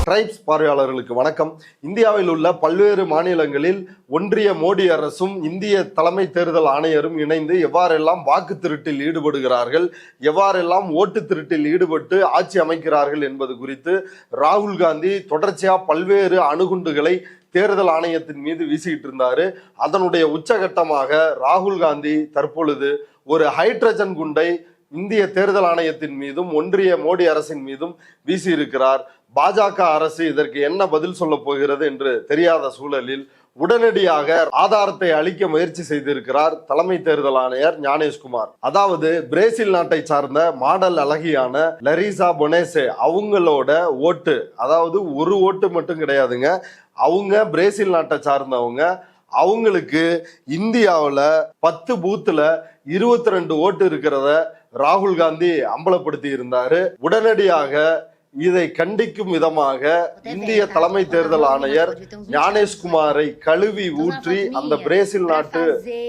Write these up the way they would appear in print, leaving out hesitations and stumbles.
Tribes பார்வையாளர்களுக்கு வணக்கம். இந்தியாவில் உள்ள பல்வேறு மாநிலங்களில் ஒன்றிய மோடி அரசும் இந்திய தலைமை தேர்தல் ஆணையரும் இணைந்து எவ்வாறெல்லாம் வாக்கு திருட்டில் ஈடுபடுகிறார்கள், எவ்வாறெல்லாம் ஓட்டு திருட்டில் ஈடுபட்டு ஆட்சி அமைக்கிறார்கள் என்பது குறித்து ராகுல் காந்தி தொடர்ச்சியா பல்வேறு அணுகுண்டுகளை தேர்தல் ஆணையத்தின் மீது வீசிக்கிட்டு இருந்தாரு. அதனுடைய உச்சகட்டமாக ராகுல் காந்தி தற்பொழுது ஒரு ஹைட்ரஜன் குண்டை இந்திய தேர்தல் ஆணையத்தின் மீதும் ஒன்றிய மோடி அரசின் மீதும் வீசி இருக்கிறார். பாஜக அரசு இதற்கு என்ன பதில் சொல்ல போகிறது என்று தெரியாத சூழலில் உடனடியாக ஆதாரத்தை அளிக்க முயற்சி செய்திருக்கிறார் தலைமை தேர்தல் ஆணையர் ஞானேஷ்குமார். அதாவது பிரேசில் நாட்டை சார்ந்த மாடல் அழகியான லரிசா பொனேசே அவங்களோட ஓட்டு, அதாவது ஒரு ஓட்டு மட்டும் கிடையாதுங்க, அவங்க பிரேசில் நாட்டை சார்ந்தவங்க. அவங்களுக்கு இந்தியாவில் 10 பூத்துல 22 ஓட்டு இருக்கிறத ராகுல் காந்தி அம்பலப்படுத்தி இருந்தாரு. உடனடியாக இதை கண்டிக்கும் விதமாக இந்திய தலைமை தேர்தல் ஆணையர் ஞானேஷ்குமாரை கழுவி ஊற்றி அந்த பிரேசில் நாட்டு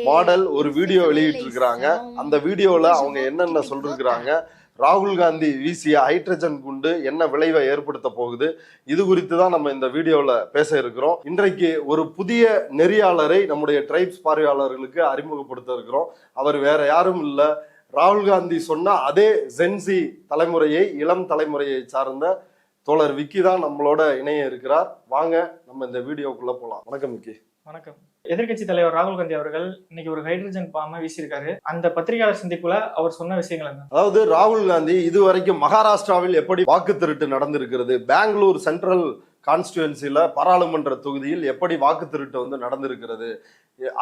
மாடல் ஒரு வீடியோ வெளியிட்டு இருக்கிறாங்க. அந்த வீடியோல அவங்க என்னென்ன சொல்லிருக்கிறாங்க, ராகுல் காந்தி வீசிய ஹைட்ரஜன் குண்டு என்ன விளைவை ஏற்படுத்த போகுது, இது குறித்து தான் நம்ம இந்த வீடியோல பேச இருக்கிறோம். இன்றைக்கு ஒரு புதிய நெறியாளரை நம்முடைய டிரைப்ஸ் பார்வையாளர்களுக்கு அறிமுகப்படுத்த இருக்கிறோம். அவர் வேற யாரும் இல்ல, ராகுல் காந்தி சொன்ன அதே ஜென்சி தலைமுறையை, இளம் தலைமுறையை சார்ந்த தோழர் விக்கி தான் நம்மளோட இணைய இருக்கிறார். வாங்க நம்ம இந்த வீடியோக்குள்ள போலாம். வணக்கம் விக்கி. வணக்கம். எதிர்கட்சி தலைவர் ராகுல் காந்தி அவர்கள் இன்னைக்கு ஒரு ஹைட்ரஜன் பாம்பை வீசியிருக்காரு. அந்த பத்திரிகையாளர் சந்திப்புல அவர் சொன்ன விஷயங்கள் என்ன? அதாவது ராகுல் காந்தி இதுவரைக்கும் மகாராஷ்டிராவில் எப்படி வாக்கு திருட்டு நடந்திருக்கிறது, பெங்களூர் சென்ட்ரல் கான்ஸ்டிடுவன்சில பாராளுமன்ற தொகுதியில் எப்படி வாக்கு திருட்டு நடந்திருக்கிறது,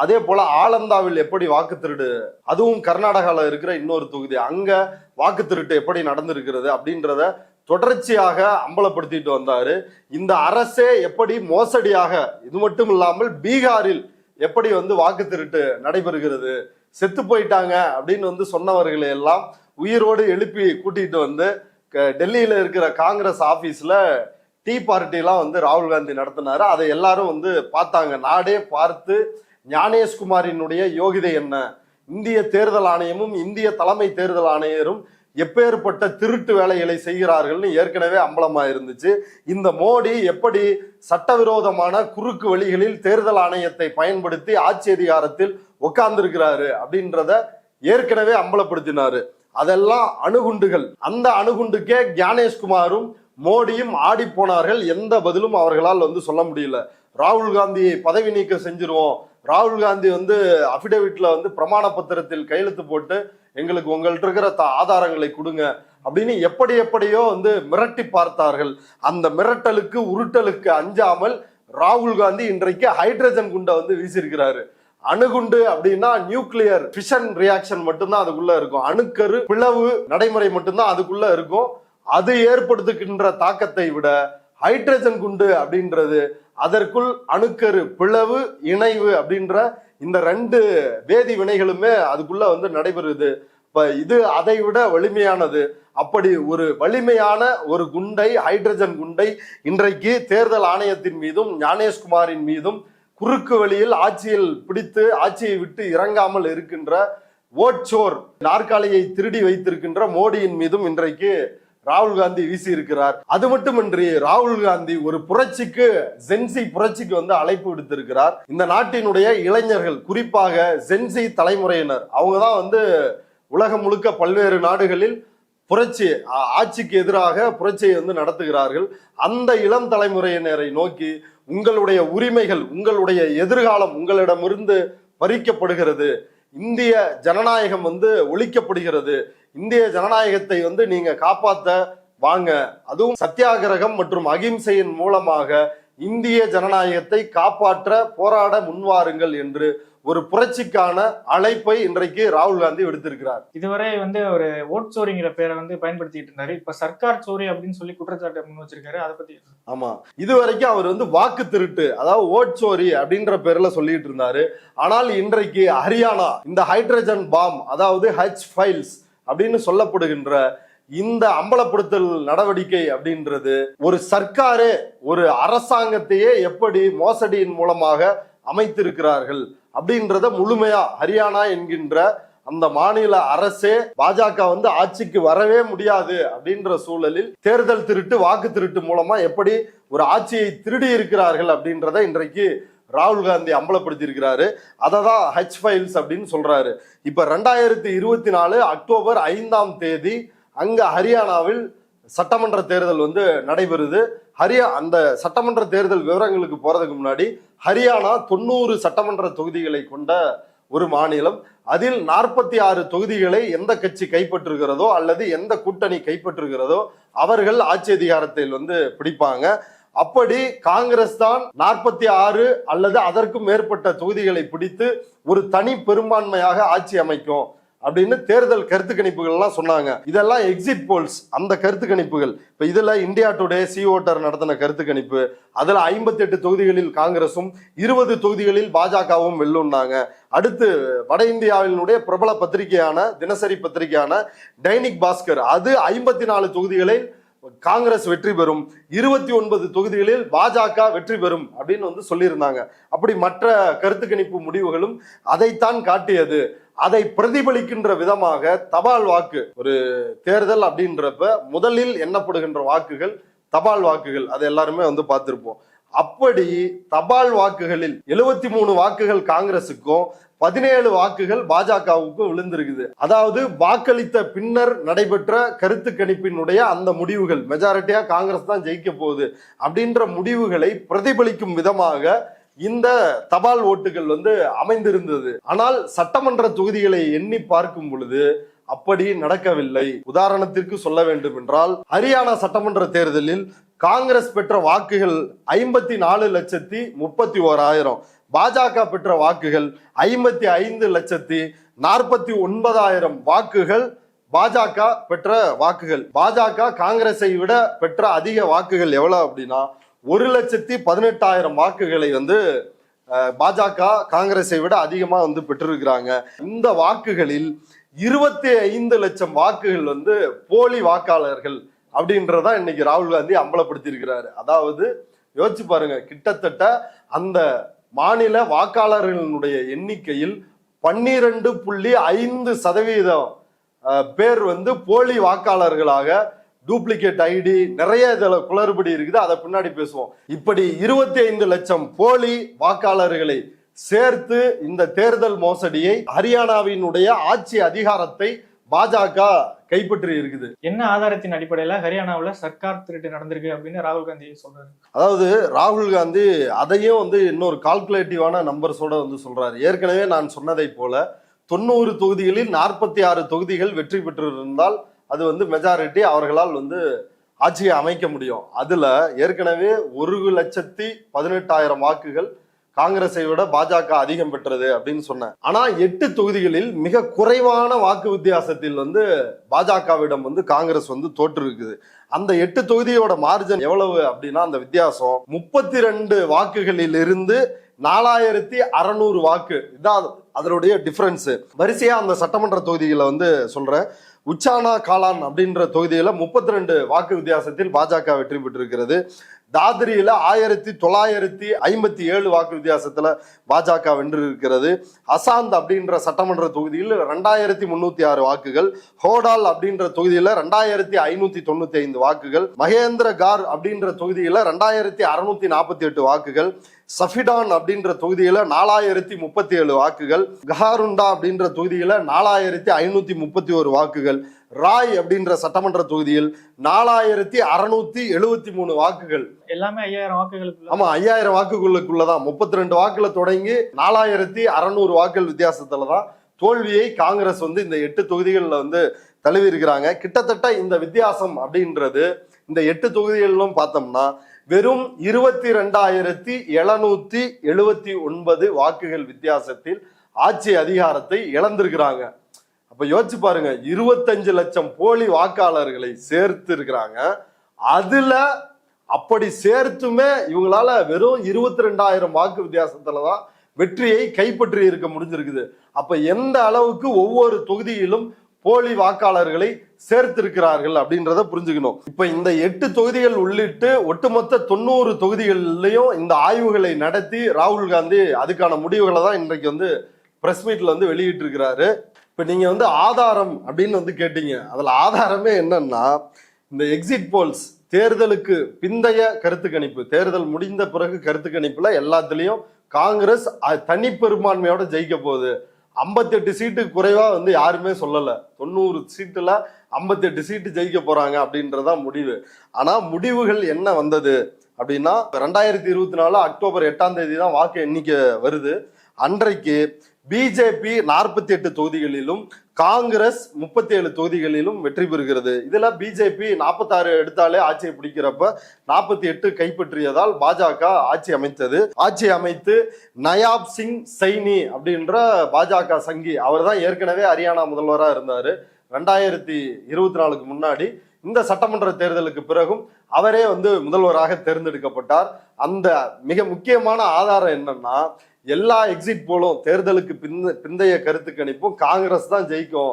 அதே போல ஆலந்தாவில் எப்படி வாக்கு திருடு, அதுவும் கர்நாடகால இருக்கிற இன்னொரு தொகுதி, அங்க வாக்கு திருட்டு எப்படி நடந்திருக்கிறது அப்படின்றத தொடர்ச்சியாக அம்பலப்படுத்திட்டு வந்தாரு. இந்த அரசே எப்படி மோசடியாக, இது மட்டும் இல்லாமல் பீகாரில் எப்படி வாக்கு திருட்டு நடைபெறுகிறது, செத்து போயிட்டாங்க அப்படின்னு சொன்னவர்களை எல்லாம் உயிரோடு எழுப்பி கூட்டிட்டு டெல்லியில இருக்கிற காங்கிரஸ் ஆபீஸ்ல டீ பார்ட்டி எல்லாம் ராகுல் காந்தி நடத்தினாரு. அதை எல்லாரும் பார்த்தாங்க. நாடே பார்த்து ஞானேஷ்குமாரினுடைய யோகிதை என்ன, இந்திய தேர்தல் ஆணையமும் இந்திய தலைமை தேர்தல் ஆணையரும் எப்பேற்பட்ட திருட்டு வேலைகளை செய்கிறார்கள்னு ஏற்கனவே அம்பலமா இருந்துச்சு. இந்த மோடி எப்படி சட்டவிரோதமான குறுக்கு வழிகளில் தேர்தல் ஆணையத்தை பயன்படுத்தி ஆட்சி அதிகாரத்தில் உட்கார்ந்திருக்கிறாரு அப்படின்றத ஏற்கனவே அம்பலப்படுத்தினாரு. அதெல்லாம் அணுகுண்டுகள். அந்த அணுகுண்டுக்கே ஞானேஷ்குமாரும் மோடியும் ஆடி போனார்கள். எந்த பதிலும் அவர்களால் சொல்ல முடியல. ராகுல் காந்தியை பதவி நீக்கம் செஞ்சிருவோம், ராகுல் காந்தி அபிடவிட்ல பிரமாண பத்திரத்தில் கையெழுத்து போட்டு எங்களுக்கு உங்கள்ட்ட இருக்கிற ஆதாரங்களை கொடுங்க அப்படின்னு எப்படியோ மிரட்டி பார்த்தார்கள். அந்த மிரட்டலுக்கு உருட்டலுக்கு அஞ்சாமல் ராகுல் காந்தி இன்றைக்கு ஹைட்ரஜன் குண்டை வீசியிருக்கிறாரு. அணுகுண்டு அப்படின்னா நியூக்ளியர் ஃபிஷன் ரியாக்ஷன் மட்டும்தான் அதுக்குள்ள இருக்கும், அணுக்கரு பிளவு நடைமுறை மட்டும்தான் அதுக்குள்ள இருக்கும். அது ஏற்படுத்துகின்ற தாக்கத்தை விட ஹைட்ரஜன் குண்டு அப்படின்றது அதற்குள் அணுக்கரு பிளவு இணைவு அப்படின்ற இந்த 2 வேதி வினைகளுமே அதுக்குள்ள நடைபெறுது. இது அதை விட வலிமையானது. அப்படி ஒரு வலிமையான ஒரு குண்டை, ஹைட்ரஜன் குண்டை இன்றைக்கு தேர்தல் ஆணையத்தின் மீதும் ஞானேஷ்குமாரின் மீதும் குறுக்கு வழியில் ஆட்சியில் பிடித்து ஆட்சியை விட்டு இறங்காமல் இருக்கின்ற ஓட்சோர் நாற்காலியை திருடி வைத்திருக்கின்ற மோடியின் மீதும் இன்றைக்கு ராகுல் காந்தி வீசி இருக்கிறார். அது மட்டுமின்றி ராகுல் காந்தி ஒரு புரட்சிக்கு, ஜென்சி புரட்சிக்கு அழைப்பு விடுத்திருக்கிறார். இந்த நாட்டினுடைய இளைஞர்கள், குறிப்பாக ஜென்சி தலைமுறையினர், அவங்க தான் உலகம் முழுக்க பல்வேறு நாடுகளில் புரட்சி, ஆட்சிக்கு எதிராக புரட்சியை நடத்துகிறார்கள். அந்த இளம் தலைமுறையினரை நோக்கி உங்களுடைய உரிமைகள், உங்களுடைய எதிர்காலம் உங்களிடமிருந்து பறிக்கப்படுகிறது, இந்திய ஜனநாயகம் ஒழிக்கப்படுகிறது, இந்திய ஜனநாயகத்தை நீங்க காப்பாத்த வாங்க, அதுவும் சத்தியாகிரகம் மற்றும் அகிம்சையின் மூலமாக இந்திய ஜனநாயகத்தை காப்பாற்ற போராட முன்வாருங்கள் என்று ஒரு புரட்சிக்கான அழைப்பை இன்றைக்கு ராகுல் காந்தி விடுத்திருக்கிறார். இதுவரை ஒரு ஓட் சோரிங்கிற பேரை பயன்படுத்திட்டு இருந்தாரு. இப்ப சர்க்கார் சோரி அப்படின்னு சொல்லி குற்றச்சாட்டு முன் வச்சிருக்காரு. அதை பத்தி. ஆமா, இதுவரைக்கும் அவர் வாக்கு திருட்டு, அதாவது ஓட் சோரி அப்படின்ற பேர்ல சொல்லிட்டு இருந்தாரு. ஆனால் இன்றைக்கு ஹரியானா இந்த ஹைட்ரஜன் பாம், அதாவது ஹச் ஃபைல்ஸ் அப்படின்னு சொல்லப்படுகின்ற இந்த அம்பலப்படுத்தல் நடவடிக்கை அப்படின்றது ஒரு சர்க்காரே, ஒரு அரசாங்கத்தையே எப்படி மோசடியின் மூலமாக அமைத்திருக்கிறார்கள் அப்படின்றத முழுமையா ஹரியானா என்கின்ற அந்த மாநில அரசே பாஜக வந்து ஆட்சிக்கு வரவே முடியாது அப்படின்ற சூழலில் தேர்தல் திருட்டு வாக்கு திருட்டு மூலமா எப்படி ஒரு ஆட்சியை திருடி இருக்கிறார்கள் அப்படின்றத இன்றைக்கு ராகுல் காந்தி அம்பலப்படுத்தி இருக்கிறாரு. அதை தான் ஹச் ஃபைல்ஸ் அப்படின்னு சொல்றாரு. இப்ப 2024 அக்டோபர் 5ஆம் தேதி அங்க ஹரியானாவில் சட்டமன்ற தேர்தல் வந்து நடைபெறுது. அந்த சட்டமன்ற தேர்தல் விவரங்களுக்கு போறதுக்கு முன்னாடி ஹரியானா 90 சட்டமன்ற தொகுதிகளை கொண்ட ஒரு மாநிலம். அதில் 46 தொகுதிகளை எந்த கட்சி கைப்பற்றுகிறதோ அல்லது எந்த கூட்டணி கைப்பற்றுகிறதோ அவர்கள் ஆட்சி அதிகாரத்தில் வந்து பிடிப்பாங்க. அப்படி காங்கிரஸ் தான் 46 அல்லது அதற்கும் மேற்பட்ட தொகுதிகளை பிடித்து ஒரு தனி பெரும்பான்மையாக ஆட்சி அமைக்கும் அப்படின்னு தேர்தல் கருத்து கணிப்புகள் எல்லாம் சொன்னாங்க. இதெல்லாம் எக்ஸிட் போல்ஸ், அந்த கருத்து கணிப்புகள். இப்ப இதுல இந்தியா டுடே சி ஓட்டர் நடத்தின கருத்து கணிப்பு, அதுல 58 தொகுதிகளில் காங்கிரசும் 20 தொகுதிகளில் பாஜகவும் வெல்லும்னாங்க. அடுத்து வட இந்தியாவினுடைய பிரபல பத்திரிகையான தினசரி பத்திரிகையான டைனிக் பாஸ்கர், அது 54 தொகுதிகளில் காங்கிரஸ் வெற்றி பெறும், 29 தொகுதிகளில் பாஜக வெற்றி பெறும் அப்படின்னு வந்து சொல்லியிருந்தாங்க. அப்படி மற்ற கருத்து கணிப்பு முடிவுகளும் அதைத்தான் காட்டியது. அதை பிரதிபலிக்கின்ற விதமாக தபால் வாக்கு, ஒரு தேர்தல் அப்படின்றப்ப முதலில் எண்ணப்படுகின்ற வாக்குகள் தபால் வாக்குகள், அதை எல்லாருமே வந்து பார்த்திருப்போம். அப்படி தபால் வாக்குகளில் 73 வாக்குகள் காங்கிரசுக்கும் 17 வாக்குகள் பாஜகவுக்கும் விழுந்திருக்குது. அதாவது வாக்களித்த பின்னர் நடைபெற்ற கருத்து கணிப்பினுடைய அந்த முடிவுகள் மெஜாரிட்டியா காங்கிரஸ் தான் ஜெயிக்க போகுது அப்படின்ற முடிவுகளை பிரதிபலிக்கும் விதமாக இந்த தபால் ஓட்டுகள் வந்து அமைந்திருந்தது. ஆனால் சட்டமன்ற தொகுதிகளை எண்ணி பார்க்கும் பொழுது அப்படி நடக்கவில்லை. உதாரணத்திற்கு சொல்ல வேண்டும் என்றால், ஹரியானா சட்டமன்ற தேர்தலில் காங்கிரஸ் பெற்ற வாக்குகள் 54,31,000, பாஜக பெற்ற வாக்குகள் 55,49,000 வாக்குகள் பாஜக பெற்ற வாக்குகள். பாஜக காங்கிரஸை விட பெற்ற அதிக வாக்குகள் எவ்வளவு அப்படின்னா 1,18,000 வாக்குகளை வந்து பாஜக காங்கிரஸை விட அதிகமா வந்து பெற்றிருக்கிறாங்க. இந்த வாக்குகளில் 25 லட்சம் வாக்குகள் வந்து போலி வாக்காளர்கள் அப்படின்றத இன்னைக்கு ராகுல் காந்தி அம்பலப்படுத்தி இருக்கிறாரு. அதாவது யோசிச்சு பாருங்க, கிட்டத்தட்ட அந்த மாநில வாக்காளர்களுடைய எண்ணிக்கையில் 12.5% பேர் வந்து போலி வாக்காளர்களாக, டூப்ளிகேட் ஐடி, நிறைய இதுல குளறுபடி இருக்குது, அதை பின்னாடி பேசுவோம். இப்படி 25 லட்சம் போலி வாக்காளர்களை சேர்த்து இந்த தேர்தல் மோசடியை, ஹரியானாவினுடைய ஆட்சி அதிகாரத்தை பாஜக கைப்பற்றி இருக்குது. என்ன ஆதாரத்தின் அடிப்படையில ஹரியானாவுல சர்க்கார் திருட்டு நடந்திருக்கு அப்படின்னு ராகுல் காந்தி சொல்றாரு? அதாவது ராகுல் காந்தி அதையும் வந்து இன்னொரு கால்குலேட்டிவான நம்பர்ஸோட வந்து சொல்றாரு. ஏற்கனவே நான் சொன்னதை போல 90 தொகுதிகளில் 46 தொகுதிகள் வெற்றி பெற்றிருந்தால் அது வந்து மெஜாரிட்டி, அவர்களால் வந்து ஆட்சியை அமைக்க முடியும். அதுல ஏற்கனவே 1,18,000 வாக்குகள் காங்கிரஸை விட பாஜக அதிகம் பெற்றது அப்படின்னு சொன்னேன். ஆனா 8 தொகுதிகளில் மிக குறைவான வாக்கு வித்தியாசத்தில் வந்து பாஜகவிடம் வந்து காங்கிரஸ் வந்து தோற்று இருக்குது. அந்த 8 தொகுதியோட மார்ஜின் எவ்வளவு அப்படின்னா, அந்த வித்தியாசம் 32 வாக்குகளில் இருந்து 4,600 வாக்கு. இதான் அதனுடைய டிஃபரன்ஸ். வரிசையா அந்த சட்டமன்ற தொகுதிகளை வந்து சொல்றேன். உச்சானா காலான் அப்படின்ற தொகுதியில 32 வாக்கு வித்தியாசத்தில் பாஜக வெற்றி பெற்றிருக்கிறது. தாத்ரியில 1957 வாக்கு வித்தியாசத்துல பாஜக வென்று இருக்கிறது. அசாந்த் அப்படின்ற சட்டமன்ற தொகுதியில் 2,306 வாக்குகள், ஹோடால் அப்படின்ற தொகுதியில 2,595 வாக்குகள், மகேந்திரகார் அப்படின்ற தொகுதியில 2,648 வாக்குகள், சஃபிடான் அப்படின்ற தொகுதியில 4,037 வாக்குகள், கஹாருண்டா அப்படின்ற தொகுதியில 4,531 வாக்குகள், ராய் அப்படின்ற சட்டமன்ற தொகுதியில் 4,673 வாக்குகள். எல்லாமே 5,000 வாக்குகளுக்கு. ஆமா, 5,000 வாக்குகளுக்குள்ளதான். 32 வாக்குல தொடங்கி 4,600 வாக்குகள் வித்தியாசத்துலதான் தோல்வியை காங்கிரஸ் வந்து இந்த 8 தொகுதிகள்ல வந்து தழுவி இருக்கிறாங்க. கிட்டத்தட்ட இந்த வித்தியாசம் அப்படின்றது இந்த 8 தொகுதிகளிலும் பார்த்தோம்னா வெறும் 22,779 வாக்குகள் வித்தியாசத்தில் ஆட்சி அதிகாரத்தை இழந்திருக்கிறாங்க. அப்ப யோசிச்சு பாருங்க, 25 லட்சம் போலி வாக்காளர்களை சேர்த்து இருக்கிறாங்க. அதுல அப்படி சேர்த்துமே இவங்களால வெறும் 22,000 வாக்கு வித்தியாசத்துலதான் வெற்றியை கைப்பற்றி இருக்க முடிஞ்சிருக்குது. அப்ப எந்த அளவுக்கு ஒவ்வொரு தொகுதியிலும் போலி வாக்காளர்களை சேர்த்திருக்கிறார்கள் அப்படின்றத புரிஞ்சுக்கணும். இப்ப இந்த 8 தொகுதிகள் உள்ளிட்டு ஒட்டுமொத்த 90 தொகுதிகளிலையும் இந்த ஆய்வுகளை நடத்தி ராகுல் காந்தி அதுக்கான முடிவுகளை தான் இன்றைக்கு வந்து பிரஸ் மீட்ல வந்து வெளியிட்டு இருக்கிறாரு. இப்ப நீங்க வந்து ஆதாரம் அப்படின்னு வந்து கேட்டீங்க. அதுல ஆதாரமே என்னன்னா, இந்த எக்ஸிட் போல்ஸ், தேர்தலுக்கு பிந்தைய கருத்து கணிப்பு, தேர்தல் முடிந்த பிறகு கருத்து கணிப்புல எல்லாத்துலயும் காங்கிரஸ் தனி பெரும்பான்மையோட ஜெயிக்க போகுது. 58 சீட்டுக்கு குறைவா வந்து யாருமே சொல்லல. 90 சீட்டுல 58 சீட்டு ஜெயிக்க போறாங்க அப்படின்றதான் முடிவு. ஆனா முடிவுகள் என்ன வந்தது அப்படின்னா, 2024 அக்டோபர் 8ஆம் தேதி தான் வாக்கு எண்ணிக்கை வருது. அன்றைக்கு பிஜேபி 48 தொகுதிகளிலும் காங்கிரஸ் 37 தொகுதிகளிலும் வெற்றி பெறுகிறது. இதுல பிஜேபி 46 எடுத்தாலே ஆட்சியை பிடிக்கிறப்ப 48 கைப்பற்றியதால் பாஜக ஆட்சி அமைத்தது. ஆட்சி அமைத்து நயாப் சிங் சைனி அப்படின்ற பாஜக சங்கி, அவர் தான் ஏற்கனவே ஹரியானா முதல்வராக இருந்தாரு 2024க்கு முன்னாடி. இந்த சட்டமன்ற தேர்தலுக்கு பிறகும் அவரே வந்து முதல்வராக தேர்ந்தெடுக்கப்பட்டார். அந்த மிக முக்கியமான ஆதாரம் என்னன்னா, எல்லா எக்ஸிட் போலும் தேர்தலுக்கு பிந்தைய கருத்து கணிப்பும் காங்கிரஸ் தான் ஜெயிக்கும்,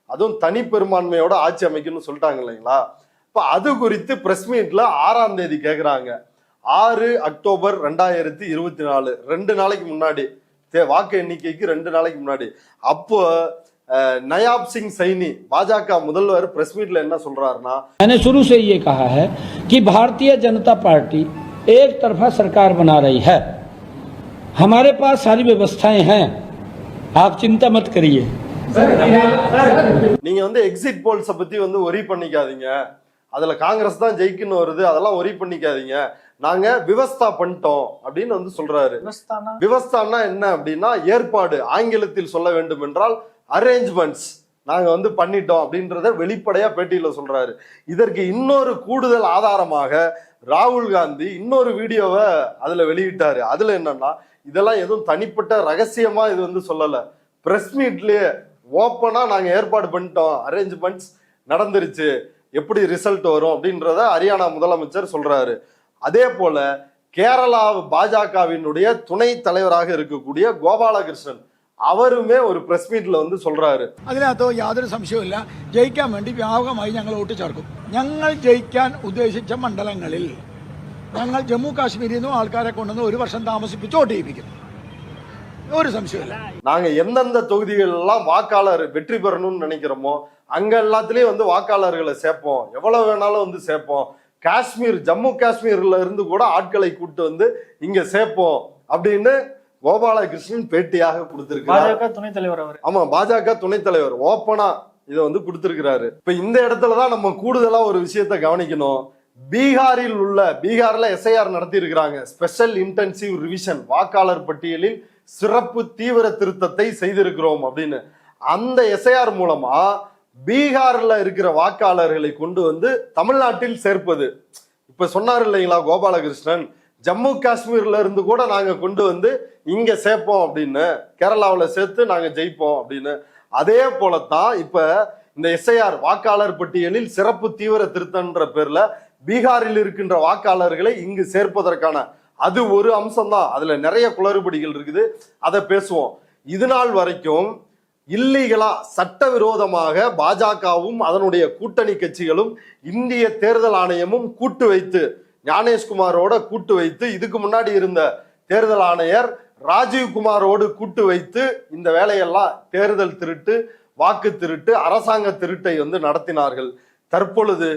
அதுவும் தனி பெரும்பான்மையோட ஆட்சி அமைக்கும்னு சொல்லிட்டாங்க இல்லைங்களா. இப்ப அது குறித்து பிரஸ் மீட்ல 6ஆம் தேதி கேக்குறாங்க. 6 அக்டோபர் 2024, 2 நாளைக்கு முன்னாடி, வாக்கு எண்ணிக்கைக்கு 2 நாளைக்கு முன்னாடி. அப்போ நயாப் சிங் சைனி பாஜக முதல்வர் பிரஸ் மீட்ல என்ன சொல்றாருன்னா, मैंने शुरू से ये कहा है कि भारतीय जनता पार्टी एक तरफा सरकार बना रही है, हमारे पास सारी व्यवस्थाएं हैं, आप चिंता मत करिए. நீங்க வந்து எக்ஸிட் போல்ஸ பத்தி வந்து ஒரி பண்ணிக்காதீங்க, அதுல காங்கிரஸ் தான் ஜெயிக்குன்னு வருது, அதெல்லாம் ஒரி பண்ணிக்காதீங்க, நாங்க விவஸ்தா பண்ணிட்டோம் அப்படின்னு வந்து சொல்றாரு. விவஸ்தான்னா என்ன அப்படின்னா ஏற்பாடு, ஆங்கிலத்தில் சொல்ல வேண்டும் என்றால் அரேஞ்ச்மெண்ட்ஸ், நாங்க வந்து பண்ணிட்டோம் அப்படின்றத வெளிப்படையா பேட்டியில சொல்றாரு. இதற்கு இன்னொரு கூடுதல் ஆதாரமாக ராகுல் காந்தி இன்னொரு வீடியோவை அதுல வெளியிட்டாரு. அதுல என்னன்னா, இதெல்லாம் எதுவும் தனிப்பட்ட ரகசியமா இது வந்து சொல்லல, பிரஸ் மீட்லயே ஓப்பனா நாங்க ஏற்பாடு பண்ணிட்டோம், அரேஞ்ச்மெண்ட்ஸ் நடந்துருச்சு, எப்படி ரிசல்ட் வரும் அப்படின்றத ஹரியானா முதலமைச்சர் சொல்றாரு. அதே போல கேரளா பாஜகவினுடைய துணை தலைவராக இருக்கக்கூடிய கோபாலகிருஷ்ணன் അവരുമേ ഒരു പ്രസ് മീറ്റിൽ വന്ന് சொல்றாரு. അതിനകത്ത് യാതൊരു സംശയവുമില്ല, ജയിക്കാൻ വേണ്ടി വ്യാപകമായി ഞങ്ങൾ വോട്ട് ചേർക്കും. ഞങ്ങൾ ജയിക്കാൻ ഉദ്ദേശിച്ച മണ്ഡലങ്ങളിൽ ഞങ്ങൾ ജമ്മു കാശ്മീരിൽ നിന്നും ആൾക്കാരെ കൊണ്ടുവന്ന് 1 വർഷം താമസിപ്പിച്ച് വോട്ട് ചെയ്യിപ്പിക്കും. ஒரு சம்சயம். நாங்க எந்தெந்த தொகுதிகள் எல்லாம் வாக்காளர் வெற்றி பெறணும்னு நினைக்கிறோமோ அங்க எல்லாத்துலயும் வந்து வாக்காளர்களை சேர்ப்போம், எவ்வளவு வேணாலும் வந்து சேர்ப்போம். காஷ்மீர், ஜம்மு காஷ்மீர்ல இருந்து கூட ஆட்களை கூட்டு வந்து இங்க சேர்ப்போம் அப்படின்னு கோபாலகிருஷ்ணன் பேட்டியாக கொடுத்திருக்கிறார். பாஜக துணைத் தலைவர் அவர். ஆமா, பாஜக துணைத் தலைவர் ஓப்பனா இதை வந்து கொடுத்திருக்கிறாரு. இப்ப இந்த இடத்துலதான் நம்ம கூடுதலா ஒரு விஷயத்தை கவனிக்கணும். பீகார்ல எஸ்ஐஆர் நடத்தி இருக்கிறாங்க, ஸ்பெஷல் இன்டென்சிவ் ரிவிஷன், வாக்காளர் பட்டியலில் சிறப்பு தீவிர திருத்தத்தை செய்திருக்கிறோம் அப்படின்னு. அந்த எஸ்ஐஆர் மூலமா பீகார்ல இருக்கிற வாக்காளர்களை கொண்டு வந்து தமிழ்நாட்டில் சேர்ப்பது. இப்ப சொன்னார் இல்லைங்களா கோபாலகிருஷ்ணன், ஜம்மு காஷ்மீர்ல இருந்து கூட நாங்க கொண்டு வந்து இங்க சேர்ப்போம் அப்படின்னு, கேரளாவில் சேர்த்து நாங்க ஜெயிப்போம் அப்படின்னு. அதே போலத்தான் இப்ப இந்த எஸ்ஐஆர் வாக்காளர் பட்டியலில் சிறப்பு தீவிர திருத்தன்ற பேர்ல பீகாரில் இருக்கின்ற வாக்காளர்களை இங்கு சேர்ப்பதற்கான அது ஒரு அம்சம் தான். அதுல நிறைய குளறுபடிகள் இருக்குது, அதை பேசுவோம். இது நாள் வரைக்கும் இல்லீகலா சட்டவிரோதமாக பாஜகவும் அதனுடைய கூட்டணி கட்சிகளும் இந்திய தேர்தல் ஆணையமும் கூட்டு வைத்து, ஞானேஷ்குமாரோட கூட்டு வைத்து, இதுக்கு முன்னாடி இருந்த தேர்தல் ஆணையர் ராஜீவ்குமாரோடு கூட்டு வைத்து இந்த வேலையெல்லாம் தேர்தல் திருட்டு, வாக்கு திருட்டு, அரசாங்க திருட்டை வந்து நடத்தினார்கள். தற்பொழுது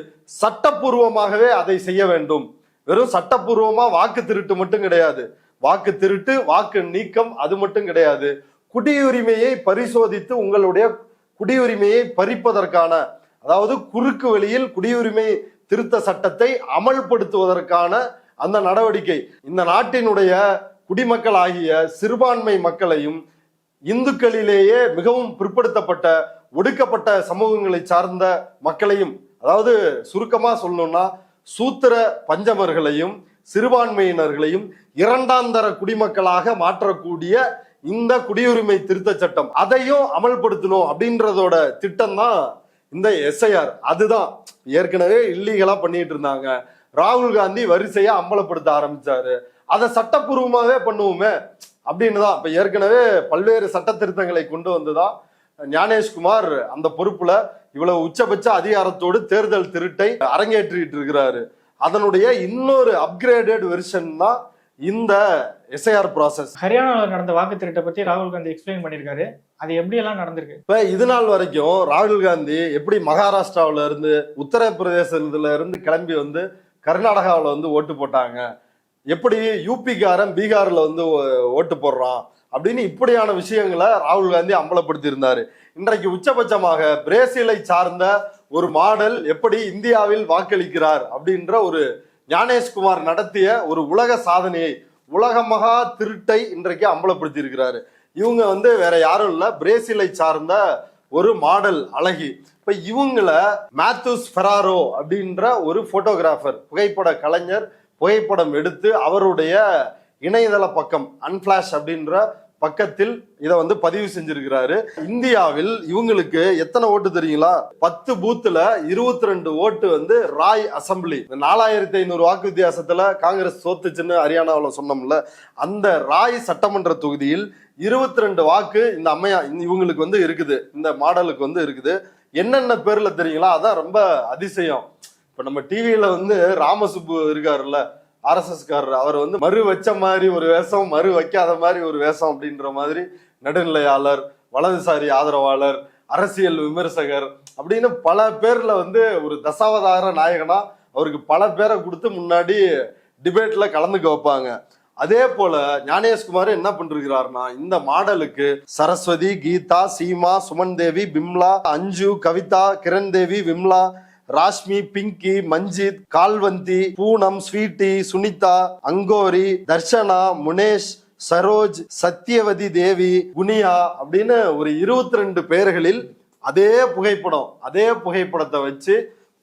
சட்டப்பூர்வமாகவே அதை செய்ய வேண்டும். வெறும் சட்டப்பூர்வமா வாக்கு திருட்டு மட்டும் கிடையாது, வாக்கு திருட்டு, வாக்கு நீக்கம் அது மட்டும் கிடையாது, குடியுரிமையை பரிசோதித்து உங்களுடைய குடியுரிமையை பறிப்பதற்கான, அதாவது குறுக்கு வழியில் குடியுரிமை திருத்த சட்டத்தை அமல்படுத்துவதற்கான அந்த நடவடிக்கை. இந்த நாட்டினுடைய குடிமக்கள் ஆகிய சிறுபான்மை மக்களையும் இந்துக்களிலேயே மிகவும் பிற்படுத்தப்பட்ட ஒடுக்கப்பட்ட சமூகங்களை சார்ந்த மக்களையும், அதாவது சுருக்கமா சொல்லணும்னா சூத்திர பஞ்சமர்களையும் சிறுபான்மையினர்களையும் இரண்டாந்தர குடிமக்களாக மாற்றக்கூடிய இந்த குடியுரிமை திருத்த சட்டம், அதையும் அமல்படுத்தணும் அப்படின்றதோட திட்டம் தான் இந்த எஸ்ஐஆர். அதுதான் ஏற்கனவே இல்லீகலா பண்ணிட்டு இருந்தாங்க, ராகுல் காந்தி வரிசையா அமலப்படுத்த ஆரம்பிச்சாரு, அதை சட்டப்பூர்வமாவே பண்ணுவோமே அப்படின்னு தான். இப்ப ஏற்கனவே பல்வேறு சட்ட திருத்தங்களை கொண்டு வந்துதான் ஞானேஷ்குமார் அந்த பொறுப்புல இவ்வளவு உச்சபட்ச அதிகாரத்தோடு தேர்தல் திருட்டை அரங்கேற்றிட்டு இருக்கிறாரு. அதனுடைய இன்னொரு அப்கிரேடட் வெர்ஷன் தான் இந்த எஸ்ஐஆர் ப்ராசஸ். ஹரியானாவில் நடந்த வாக்கு திருட்டை பத்தி ராகுல் காந்தி எக்ஸ்பிளைன் பண்ணியிருக்காரு. அது எப்படி எல்லாம் நடந்திருக்கு? இப்ப இது நாள் வரைக்கும் ராகுல் காந்தி எப்படி மகாராஷ்டிராவில இருந்து உத்தரப்பிரதேசத்துல இருந்து கிளம்பி வந்து கர்நாடகாவில் வந்து ஓட்டு போட்டாங்க, எப்படி யூபிக்காரன் பீகார்ல வந்து ஓட்டு போடுறான் அப்படின்னு இப்படியான விஷயங்களை ராகுல் காந்தி அம்பலப்படுத்தி இருந்தாரு. இன்றைக்கு உச்சபட்சமாக பிரேசிலை சார்ந்த ஒரு மாடல் எப்படி இந்தியாவில் வாக்களிக்கிறார் அப்படின்ற ஒரு ஞானேஷ்குமார் நடத்திய ஒரு உலக சாதனையை, உலக மகா திருட்டை இன்றைக்கு அம்பலப்படுத்தி இருக்கிறாரு. இவங்க வந்து வேற யாரும் இல்ல, பிரேசிலை சார்ந்த ஒரு மாடல் அழகி. இப்ப இவங்கள மேத்யூஸ் ஃபெராரோ அப்படின்ற ஒரு போட்டோகிராஃபர், புகைப்பட கலைஞர், புகைப்படம் எடுத்து அவருடைய இணையதள பக்கம் அன்ஃபிளாஷ் அப்படின்ற பக்கத்தில் இதை வந்து பதிவு செஞ்சிருக்கிறாரு. இந்தியாவில் இவங்களுக்கு எத்தனை ஓட்டு தெரியுங்களா? 10 பூத்துல 22 ஓட்டு வந்து ராய் அசம்பிளி. 4500 வாக்கு வித்தியாசத்துல காங்கிரஸ் தோத்துச்சுன்னு ஹரியானாவில் சொன்னோம்ல, அந்த ராய் சட்டமன்ற தொகுதியில் 22 வாக்கு இந்த அம்மையா இவங்களுக்கு வந்து இருக்குது, இந்த மாடலுக்கு வந்து இருக்குது. என்னென்ன பேர்ல தெரியுங்களா? அதான் ரொம்ப அதிசயம். இப்ப நம்ம டிவியில வந்து ராமசுப்பு இருக்காருல்ல, RSS காரர், அவர் வந்து மறு வச்ச மாதிரி ஒரு வேஷம், மறு வைக்காத மாதிரி ஒரு வேஷம் அப்படின்ற மாதிரி நடுநிலையாளர், வலதுசாரி ஆதரவாளர், அரசியல் விமர்சகர் அப்படின்னு பல பேர்ல வந்து ஒரு தசாவதார நாயகனா அவருக்கு பல பேரை கொடுத்து முன்னாடி டிபேட்ல கலந்துக்க வைப்பாங்க. அதே போல ஞானேஷ்குமார் என்ன பண்றாருன்னா, இந்த மாடலுக்கு சரஸ்வதி, கீதா, சீமா, சுமன் தேவி, பிம்லா, அஞ்சு, கவிதா, கிரண் தேவி, விம்லா, ராஷ்மி, பிங்கி, மஞ்சித், கால்வந்தி, பூனம், ஸ்வீட்டி, சுனிதா, அங்கோரி, தர்ஷனா, முனேஷ், சரோஜ், சத்யவதி தேவி, குனியா அப்படின்னு ஒரு 22 பேர்களில் அதே புகைப்படத்தை வச்சு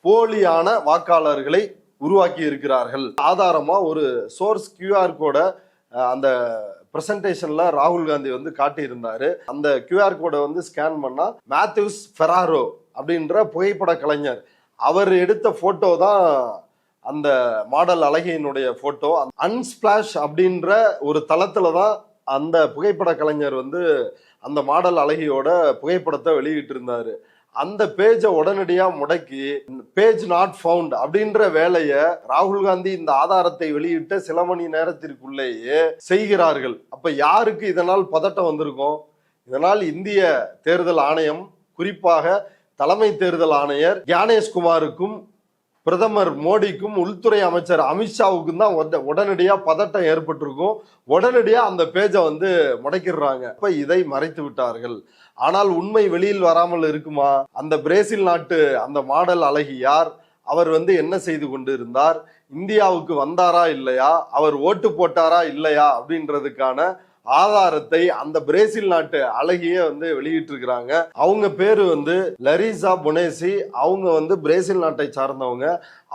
போலியான வாக்காளர்களை உருவாக்கி இருக்கிறார்கள். ஆதாரமா ஒரு சோர்ஸ் QR கோட அந்த பிரசன்டேஷன்ல ராகுல் காந்தி வந்து காட்டியிருந்தாரு. அந்த QR கோடை வந்து ஸ்கேன் பண்ணா மேத்யூஸ் ஃபெராரோ அப்படின்ற புகைப்பட கலைஞர் அவர் எடுத்த போட்டோ தான் அந்த மாடல் அழகியினுடைய போட்டோ. அன்ஸ்பிளாஷ் அப்படின்ற ஒரு தளத்துல தான் அந்த புகைப்பட கலைஞர் வந்து அந்த மாடல் அழகியோட புகைப்படத்தை வெளியிட்டு இருந்தாரு. அந்த பேஜை உடனடியா முடக்கி பேஜ் நாட் ஃபவுண்ட் அப்படின்ற வேலையை ராகுல் காந்தி இந்த ஆதாரத்தை வெளியிட்ட சில மணி நேரத்திற்குள்ளேயே செய்கிறார்கள். அப்ப யாருக்கு இதனால் பதட்டம் வந்திருக்கும்? இதனால் இந்திய தேர்தல் ஆணையம், குறிப்பாக தலைமை தேர்தல் ஆணையர் ஞானேஷ்குமாருக்கும் பிரதமர் மோடிக்கும் உள்துறை அமைச்சர் அமித்ஷாவுக்கும் தான் உடனடியா பதட்டம் ஏற்பட்டிருக்கும். உடனடியா அந்த பேஜை வந்து முடக்கிடுறாங்க. இப்ப இதை மறைத்து விட்டார்கள். ஆனால் உண்மை வெளியில் வராமல் இருக்குமா? அந்த பிரேசில் நாட்டு அந்த மாடல் அழகி யார்? அவர் வந்து என்ன செய்து கொண்டு இருந்தார்? இந்தியாவுக்கு வந்தாரா இல்லையா? அவர் ஓட்டு போட்டாரா இல்லையா அப்படின்றதுக்கான ஆதாரத்தை அந்த பிரேசில் நாட்டு அழகியே வந்து வெளியிட்டு இருக்கிறாங்க. அவங்க பேரு வந்து லரிசா பொனேசி. அவங்க வந்து பிரேசில் நாட்டை சார்ந்தவங்க.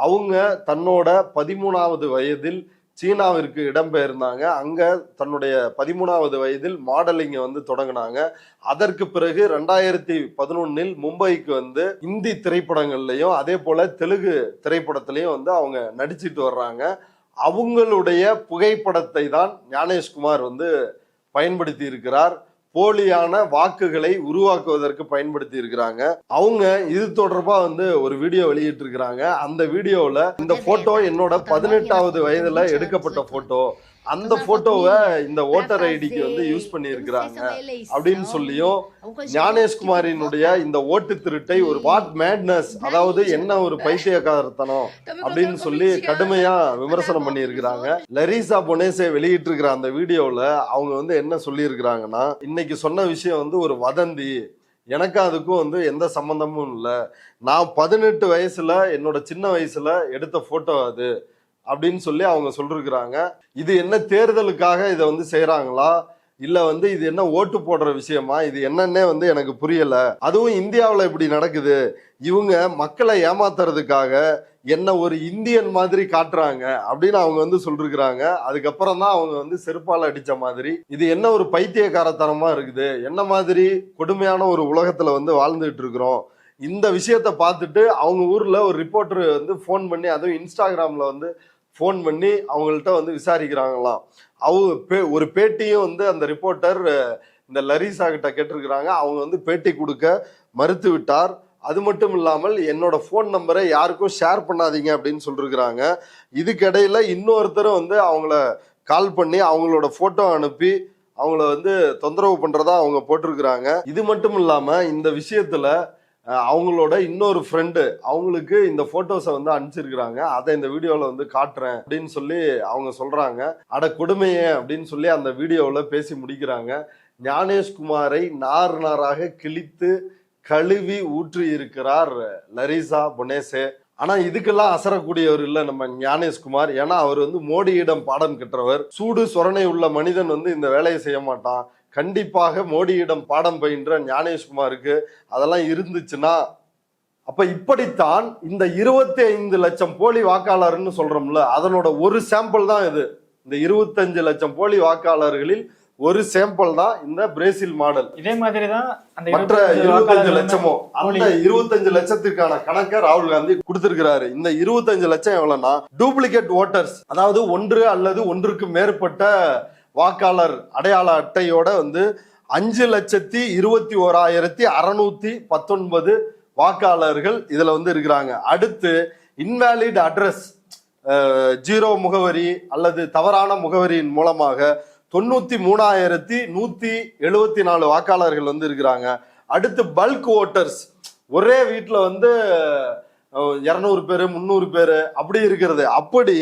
அவங்க தன்னோட 13வது வயதில் சீனாவிற்கு இடம்பெயர்ந்தாங்க. அங்க தன்னுடைய 13வது வயதில் மாடலிங்க வந்து தொடங்கினாங்க. அதற்கு பிறகு 2011 மும்பைக்கு வந்து இந்தி திரைப்படங்கள்லயும் அதே போல தெலுங்கு திரைப்படத்திலையும் வந்து அவங்க நடிச்சிட்டு வர்றாங்க. அவங்களுடைய புகைப்படத்தை தான் ஞானேஷ்குமார் வந்து பயன்படுத்தி இருக்கிறார். போலியான வாக்குகளை உருவாக்குவதற்கு பயன்படுத்தி இருக்கிறாங்க. அவங்க இது தொடர்பா வந்து ஒரு வீடியோ வெளியிட்டு இருக்கிறாங்க. அந்த வீடியோல இந்த போட்டோ என்னோட 18வது வயதுல எடுக்கப்பட்ட போட்டோ, அந்த போட்டோவை இந்த ஓட்டர் ஐடிக்கு வந்து யூஸ் பண்ணி இருக்கிறாங்க அப்படின்னு சொல்லியும் ஞானேஷ்குமாரினுடைய இந்த ஓட்டு திருட்டை ஒரு வாட் மேட்னஸ், அதாவது என்ன ஒரு பைத்தியக்காரத்தனம் அப்படின்னு சொல்லி கடுமையா விமர்சனம் பண்ணி இருக்கிறாங்க. லரிசா பொனேசே வெளியிட்டு இருக்கிற அந்த வீடியோல அவங்க வந்து என்ன சொல்லி இருக்கிறாங்கன்னா, இன்னைக்கு சொன்ன விஷயம் வந்து ஒரு வதந்தி, எனக்கு அதுக்கும் வந்து எந்த சம்பந்தமும் இல்லை, நான் 18 வயசுல என்னோட சின்ன வயசுல எடுத்த போட்டோ அது அப்படின்னு சொல்லி அவங்க சொல்லிருக்கிறாங்க. இது என்ன தேர்தலுக்காக இதை வந்து செய்யறாங்களா, இல்ல வந்து இது என்ன ஓட்டு போடுற விஷயமா, இது என்னன்னே வந்து எனக்கு புரியல. அதுவும் இந்தியாவில் இப்படி நடக்குது. இவங்க மக்களை ஏமாத்துறதுக்காக என்ன ஒரு இந்தியன் மாதிரி காட்டுறாங்க அப்படின்னு அவங்க வந்து சொல்லிருக்கிறாங்க. அதுக்கப்புறம் தான் அவங்க வந்து செருப்பால் அடிச்ச மாதிரி, இது என்ன ஒரு பைத்தியக்காரத்தனமா இருக்குது, என்ன மாதிரி கொடுமையான ஒரு உலகத்துல வந்து வாழ்ந்துட்டு இருக்கிறோம். இந்த விஷயத்த பார்த்துட்டு அவங்க ஊர்ல ஒரு ரிப்போர்ட்டர் வந்து ஃபோன் பண்ணி, அதுவும் இன்ஸ்டாகிராம்ல வந்து ஃபோன் பண்ணி அவங்கள்ட்ட வந்து விசாரிக்கிறாங்களாம். ஒரு பேட்டியும் வந்து அந்த ரிப்போர்ட்டர் இந்த லரிசா கிட்ட கேட்டிருக்கிறாங்க. அவங்க வந்து பேட்டி கொடுக்க மறுத்து விட்டார். அது மட்டும் இல்லாமல் என்னோட ஃபோன் நம்பரை யாருக்கும் ஷேர் பண்ணாதீங்க அப்படின்னு சொல்லிருக்கிறாங்க. இதுக்கிடையில இன்னொருத்தரும் வந்து அவங்கள கால் பண்ணி அவங்களோட போட்டோ அனுப்பி அவங்கள வந்து தொந்தரவு பண்றதா அவங்க போட்டிருக்கிறாங்க. இது மட்டும் இல்லாம இந்த விஷயத்துல அவங்களோட இன்னொரு ஃப்ரெண்டு அவங்களுக்கு இந்த போட்டோஸை வந்து அனுப்பிச்சிருக்கிறாங்க. அதை இந்த வீடியோவில் வந்து காட்டுறேன் அப்படின்னு சொல்லி அவங்க சொல்றாங்க. அட கொடுமையே அப்படின்னு சொல்லி அந்த வீடியோவில் பேசி முடிக்கிறாங்க. ஞானேஷ்குமாரை நார் நாராக கிழித்து கழுவி ஊற்றி இருக்கிறார் லரிசா புனேசே. ஆனா இதுக்கெல்லாம் அசரக்கூடியவர் இல்ல நம்ம ஞானேஷ்குமார். ஏன்னா அவர் வந்து மோடியிடம் பாடம் கற்றவர். சூடு சொரணை உள்ள மனிதன் வந்து இந்த வேலையை செய்ய மாட்டான். கண்டிப்பாக மோடியிடம் பாடம் பயின்ற ஞானேஷ்குமாருக்கு அதெல்லாம் இருந்துச்சுன்னா, அப்ப இப்படித்தான் இந்த 25 லட்சம் போலி வாக்காளர்னு சொல்றோம்ல, அதனோட ஒரு சாம்பிள் தான் இது. இந்த 25 லட்சம் போலி வாக்காளர்களில் ஒரு சாம்பிள் தான் இந்த பிரேசில் மாடல். இதே மாதிரி தான் அந்த மற்ற 25 லட்சமோ, அந்த 25 லட்சத்திற்கான கணக்கை ராகுல் காந்தி கொடுத்திருக்கிறாரு. இந்த 25 லட்சம் எவ்வளவுனா டூப்ளிகேட் ஓட்டர்ஸ், அதாவது ஒன்று அல்லது ஒன்றுக்கு மேற்பட்ட வாக்காளர் அடையாள அட்டையோட வந்து 5,21,619 வாக்காளர்கள் இதுல வந்து இருக்கிறாங்க. அடுத்து இன்வேலிட் அட்ரஸ், 0 முகவரி அல்லது தவறான முகவரியின் மூலமாக 93,174 வாக்காளர்கள் வந்து இருக்கிறாங்க. அடுத்து பல்க் ஓட்டர்ஸ், ஒரே வீட்டுல வந்து 200 பேரு 300 பேரு அப்படி இருக்கிறது. அப்படி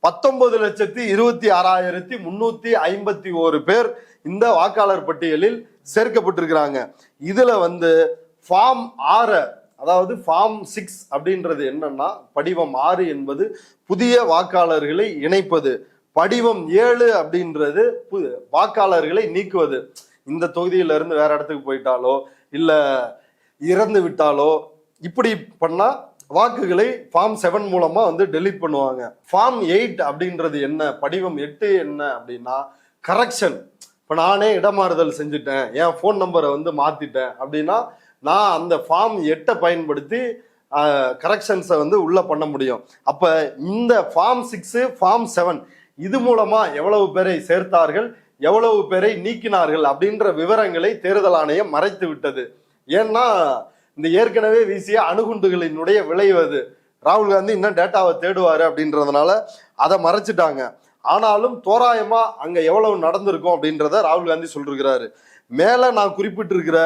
19,26,351 பேர் இந்த வாக்காளர் பட்டியலில் சேர்க்கப்பட்டிருக்கிறாங்க. இதுல வந்து ஃபார்ம் 6, அதாவது ஃபார்ம் 6 அப்படின்றது என்னன்னா, படிவம் 6 என்பது புதிய வாக்காளர்களை இணைப்பது, படிவம் 7 அப்படின்றது வாக்காளர்களை நீக்குவது. இந்த தொகுதியில இருந்து வேற இடத்துக்கு போயிட்டாலோ இல்ல இறந்து விட்டாலோ இப்படி பண்ணா வாக்குகளை ஃபார்ம் 7 மூலமா வந்து டெலீட் பண்ணுவாங்க. ஃபார்ம் 8 அப்படின்றது என்ன, படிவம் 8 என்ன அப்படின்னா கரெக்ஷன். இப்ப நானே இடமாறுதல் செஞ்சுட்டேன், என் போன் நம்பரை வந்து மாத்திட்டேன் அப்படின்னா நான் அந்த ஃபார்ம் 8 பயன்படுத்தி கரெக்ஷன்ஸை வந்து உள்ள பண்ண முடியும். அப்ப இந்த ஃபார்ம் 6 ஃபார்ம் 7 இது மூலமா எவ்வளவு பேரை சேர்த்தார்கள், எவ்வளவு பேரை நீக்கினார்கள் அப்படின்ற விவரங்களை தேர்தல் ஆணையம் மறைத்து விட்டது. ஏன்னா இந்த ஏற்கனவே வீசிய அணுகுண்டுகளினுடைய விளைவது, ராகுல் காந்தி இன்னும் டேட்டாவை தேடுவாரு அப்படின்றதுனால அதை மறைச்சிட்டாங்க. ஆனாலும் தோராயமா அங்க எவ்வளவு நடந்திருக்கும் அப்படின்றத ராகுல் காந்தி சொல்லிருக்கிறாரு. மேல நான் குறிப்பிட்டிருக்கிற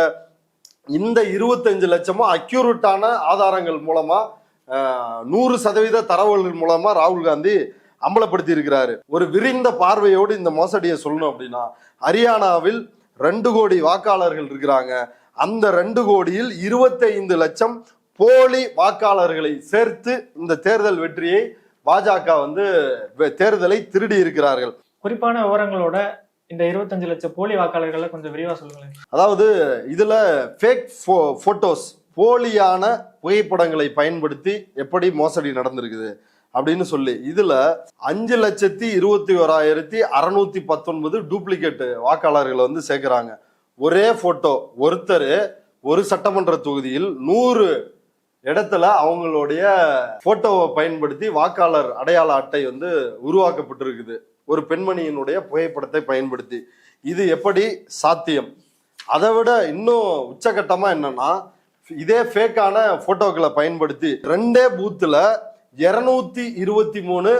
இந்த 25 லட்சமும் அக்யூரேட்டான ஆதாரங்கள் மூலமா 100% தரவுகள் மூலமா ராகுல் காந்தி அம்பலப்படுத்தி இருக்கிறாரு. ஒரு விரிந்த பார்வையோடு இந்த மோசடியை சொல்லணும் அப்படின்னா, ஹரியானாவில் 2 கோடி வாக்காளர்கள் இருக்கிறாங்க. அந்த 2 கோடியில் 25 லட்சம் போலி வாக்காளர்களை சேர்த்து இந்த தேர்தல் வெற்றியை பாஜக வந்து தேர்தலை திருடி இருக்கிறார்கள். குறிப்பான விவரங்களோட இந்த 25 லட்சம் போலி வாக்காளர்களை கொஞ்சம் விரிவா சொல்லுங்களேன். அதாவது இதுல ஃபேக் போட்டோஸ், போலியான புகைப்படங்களை பயன்படுத்தி எப்படி மோசடி நடந்திருக்குது அப்படின்னு சொல்லி இதுல 5,21,619 டூப்ளிகேட் வாக்காளர்களை வந்து சேர்க்கிறாங்க. ஒரே போட்டோ, ஒருத்தர் ஒரு சட்டமன்ற தொகுதியில் 100 இடத்துல அவங்களுடைய போட்டோவை பயன்படுத்தி வாக்காளர் அடையாள அட்டை வந்து உருவாக்கப்பட்டிருக்குது, ஒரு பெண்மணியினுடைய புகைப்படத்தை பயன்படுத்தி. இது எப்படி சாத்தியம்? அதை விட இன்னும் உச்சகட்டமா என்னன்னா, இதே ஃபேக்கான போட்டோக்களை பயன்படுத்தி 2 பூத்துல 223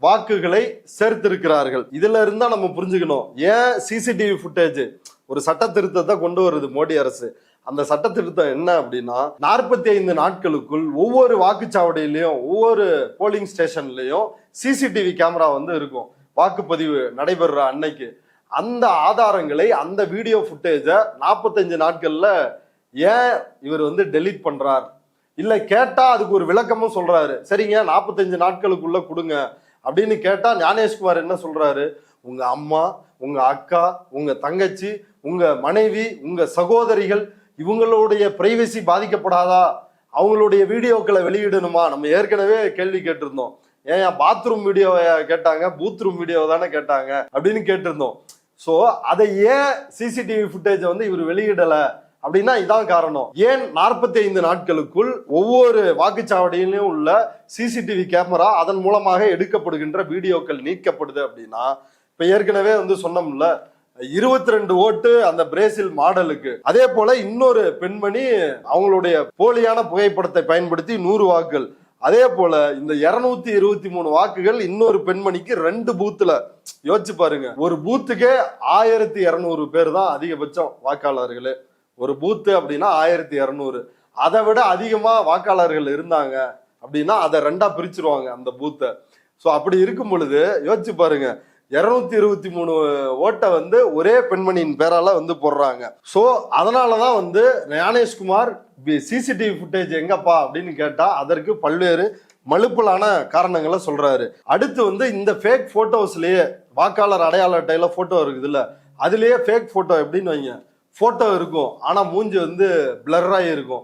வாக்குகளை சேர்த்திருக்கிறார்கள். இதுல இருந்தா நம்ம புரிஞ்சுக்கணும், ஏன் சிசிடிவி ஃபுட்டேஜ் ஒரு சட்ட திருத்தத்தை கொண்டு வருது மோடி அரசு. அந்த சட்ட திருத்தம் என்ன அப்படின்னா, 45 நாட்களுக்குள் ஒவ்வொரு வாக்குச்சாவடியிலையும் ஒவ்வொரு போலிங் ஸ்டேஷன்லயும் சிசிடிவி கேமரா வந்து இருக்கும் வாக்குப்பதிவு நடைபெறுற அன்னைக்கு. அந்த ஆதாரங்களை, அந்த வீடியோ ஃபுட்டேஜை 45 நாட்கள்ல ஏன் இவர் வந்து டெலீட் பண்றார்? இல்ல கேட்டா அதுக்கு ஒரு விளக்கமும் சொல்றாரு. சரிங்க 45 நாட்களுக்குள்ள கொடுங்க அப்படின்னு கேட்டா ஞானேஷ்குமார் என்ன சொல்றாரு? உங்க அம்மா, உங்க அக்கா, உங்க தங்கச்சி, உங்க மனைவி, உங்க சகோதரிகள் இவங்களுடைய பிரைவசி பாதிக்கப்படாதா? அவங்களுடைய வீடியோக்களை வெளியிடணுமா? நம்ம ஏற்கனவே கேள்வி கேட்டிருந்தோம். ஏன் பாத்ரூம் வீடியோவை கேட்டாங்க, பூத்ரூம் வீடியோ தானே கேட்டாங்க அப்படின்னு கேட்டிருந்தோம். சோ அதை ஏன் சிசிடிவி ஃபுட்டேஜ் வந்து இவர் வெளியிடல அப்படின்னா இதான் காரணம். ஏன் 45 நாட்களுக்குள் ஒவ்வொரு வாக்குச்சாவடியிலும் உள்ள சிசிடிவி கேமரா அதன் மூலமாக எடுக்கப்படுகின்ற வீடியோக்கள் நீக்கப்படுது அப்படின்னா, இப்ப ஏற்கனவே வந்து சொன்னோம்ல 22 ஓட்டு அந்த பிரேசில் மாடலுக்கு. அதே போல இன்னொரு பெண்மணி அவங்களுடைய போலியான புகைப்படத்தை பயன்படுத்தி 100 வாக்குகள், அதே போல இந்த 223 வாக்குகள் இன்னொரு பெண்மணிக்கு 2 பூத்துல. யோசிச்சு பாருங்க, ஒரு பூத்துக்கே 1200 பேர் தான் அதிகபட்சம் வாக்காளர்களே. ஒரு பூத்து அப்படின்னா 1200. அதை விட அதிகமா வாக்காளர்கள் இருந்தாங்க அப்படின்னா அதை 2ஆ பிரிச்சிருவாங்க அந்த பூத்தை. ஸோ அப்படி இருக்கும் பொழுது யோசிச்சு பாருங்க, 223 ஓட்டை வந்து ஒரே பெண்மணியின் பேரால வந்து போடுறாங்க. ஸோ அதனாலதான் வந்து ஞானேஷ்குமார் சிசிடிவி ஃபுட்டேஜ் எங்கப்பா அப்படின்னு கேட்டா அதற்கு பல்வேறு மலுப்பலான காரணங்களை சொல்றாரு. அடுத்து வந்து இந்த ஃபேக் போட்டோஸ்லயே வாக்காளர் அடையாள அட்டையில போட்டோ இருக்குதுல்ல, அதுலயே ஃபேக் போட்டோ எப்படின்னு வைங்க, போட்டோ இருக்கும் ஆனா மூஞ்சி வந்து பிளர்ராகி இருக்கும்.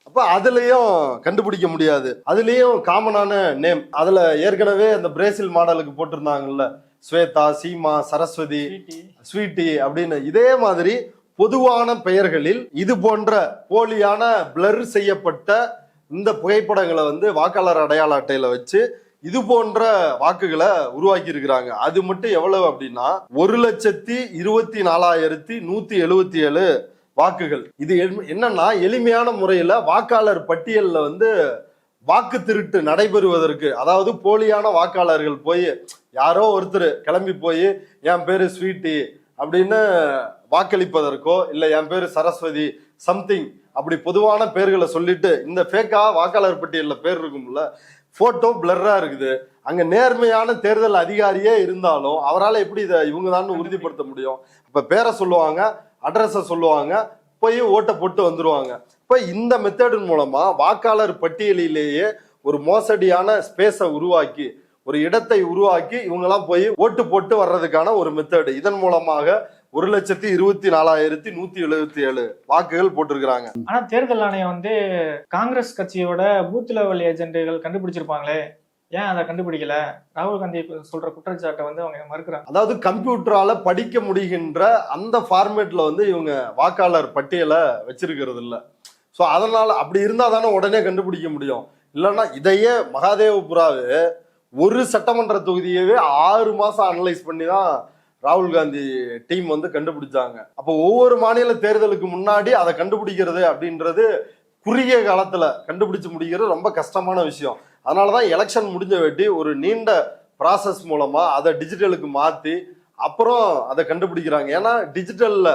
அப்ப அதுலயும் கண்டுபிடிக்க முடியாது. அதுலயும் காமனான நேம், அதுல ஏற்கனவே அந்த பிரேசில் மாடலுக்கு போட்டிருந்தாங்கல்ல, ஸ்வேதா, சீமா, சரஸ்வதி, ஸ்வீட்டி அப்படின்னு இதே மாதிரி பொதுவான பெயர்களில் இது போன்ற போலியான பிளர் செய்யப்பட்ட இந்த புகைப்படங்களை வந்து வாக்காளர் அடையாள அட்டையில வச்சு இது போன்ற வாக்குகளை உருவாக்கி இருக்கிறாங்க. அது மட்டும் எவ்வளவு அப்படின்னா 1,24,177 வாக்குகள். இது என்னன்னா எளிமையான முறையில வாக்காளர் பட்டியல்ல வந்து வாக்கு திருட்டு நடைபெறுவதற்கு, அதாவது போலியான வாக்காளர்கள் போய் யாரோ ஒருத்தர் கிளம்பி போய் என் பேரு ஸ்வீட்டி அப்படின்னு வாக்களிப்பதற்கோ இல்ல என் பேரு சரஸ்வதி சம்திங் அப்படி பொதுவான பேர்களை சொல்லிட்டு இந்த ஃபேக்கா வாக்காளர் பட்டியல்ல பேர் இருக்கும்ல, போட்டோ பிளர்ரா இருக்குது. அங்க நேர்மையான தேர்தல் அதிகாரியே இருந்தாலும் அவரால் எப்படி இதை இவங்க தான் உறுதிப்படுத்த முடியும்? அப்ப பேரை சொல்லுவாங்க, அட்ரஸை சொல்லுவாங்க, போய் ஓட்டை போட்டு வந்துருவாங்க. இப்ப இந்த மெத்தடின் மூலமா வாக்காளர் பட்டியலிலேயே ஒரு மோசடியான ஸ்பேஸை உருவாக்கி, ஒரு இடத்தை உருவாக்கி இவங்கெல்லாம் போய் ஓட்டு போட்டு வர்றதுக்கான ஒரு மெத்தடு. இதன் மூலமாக 1,24,177 வாக்குகள் போட்டிருக்கிறாங்க. ஆனா தேர்தல் ஆணையம் வந்து காங்கிரஸ் கட்சியோட பூத் லெவல் ஏஜென்ட்டுகள் கண்டுபிடிச்சிருப்பாங்களே, ஏன் அதை கண்டுபிடிக்கல? ராகுல் காந்தி சொல்ற குற்றச்சாட்டை வந்து அவங்க மறுக்கிறாங்க. அதாவது கம்ப்யூட்டரால படிக்க முடிகின்ற அந்த ஃபார்மேட்ல வந்து இவங்க வாக்காளர் பட்டியலை வச்சிருக்கிறது இல்ல. ஸோ அதனால அப்படி இருந்தா தானே உடனே கண்டுபிடிக்க முடியும். இல்லைன்னா இதையே மகாதேவபுராவே ஒரு சட்டமன்ற தொகுதியவே 6 மாசம் அனலைஸ் பண்ணி தான் ராகுல் காந்தி டீம் வந்து கண்டுபிடிச்சாங்க. அப்போ ஒவ்வொரு மாநில தேர்தலுக்கு முன்னாடி அதை கண்டுபிடிக்கிறது அப்படின்றது குறுகிய காலத்துல கண்டுபிடிச்சு முடிக்கிறது ரொம்ப கஷ்டமான விஷயம். அதனாலதான் எலெக்ஷன் முடிஞ்ச வேட்டி ஒரு நீண்ட ப்ராசஸ் மூலமா அதை டிஜிட்டலுக்கு மாத்தி அப்புறம் அதை கண்டுபிடிக்கிறாங்க. ஏன்னா டிஜிட்டல்ல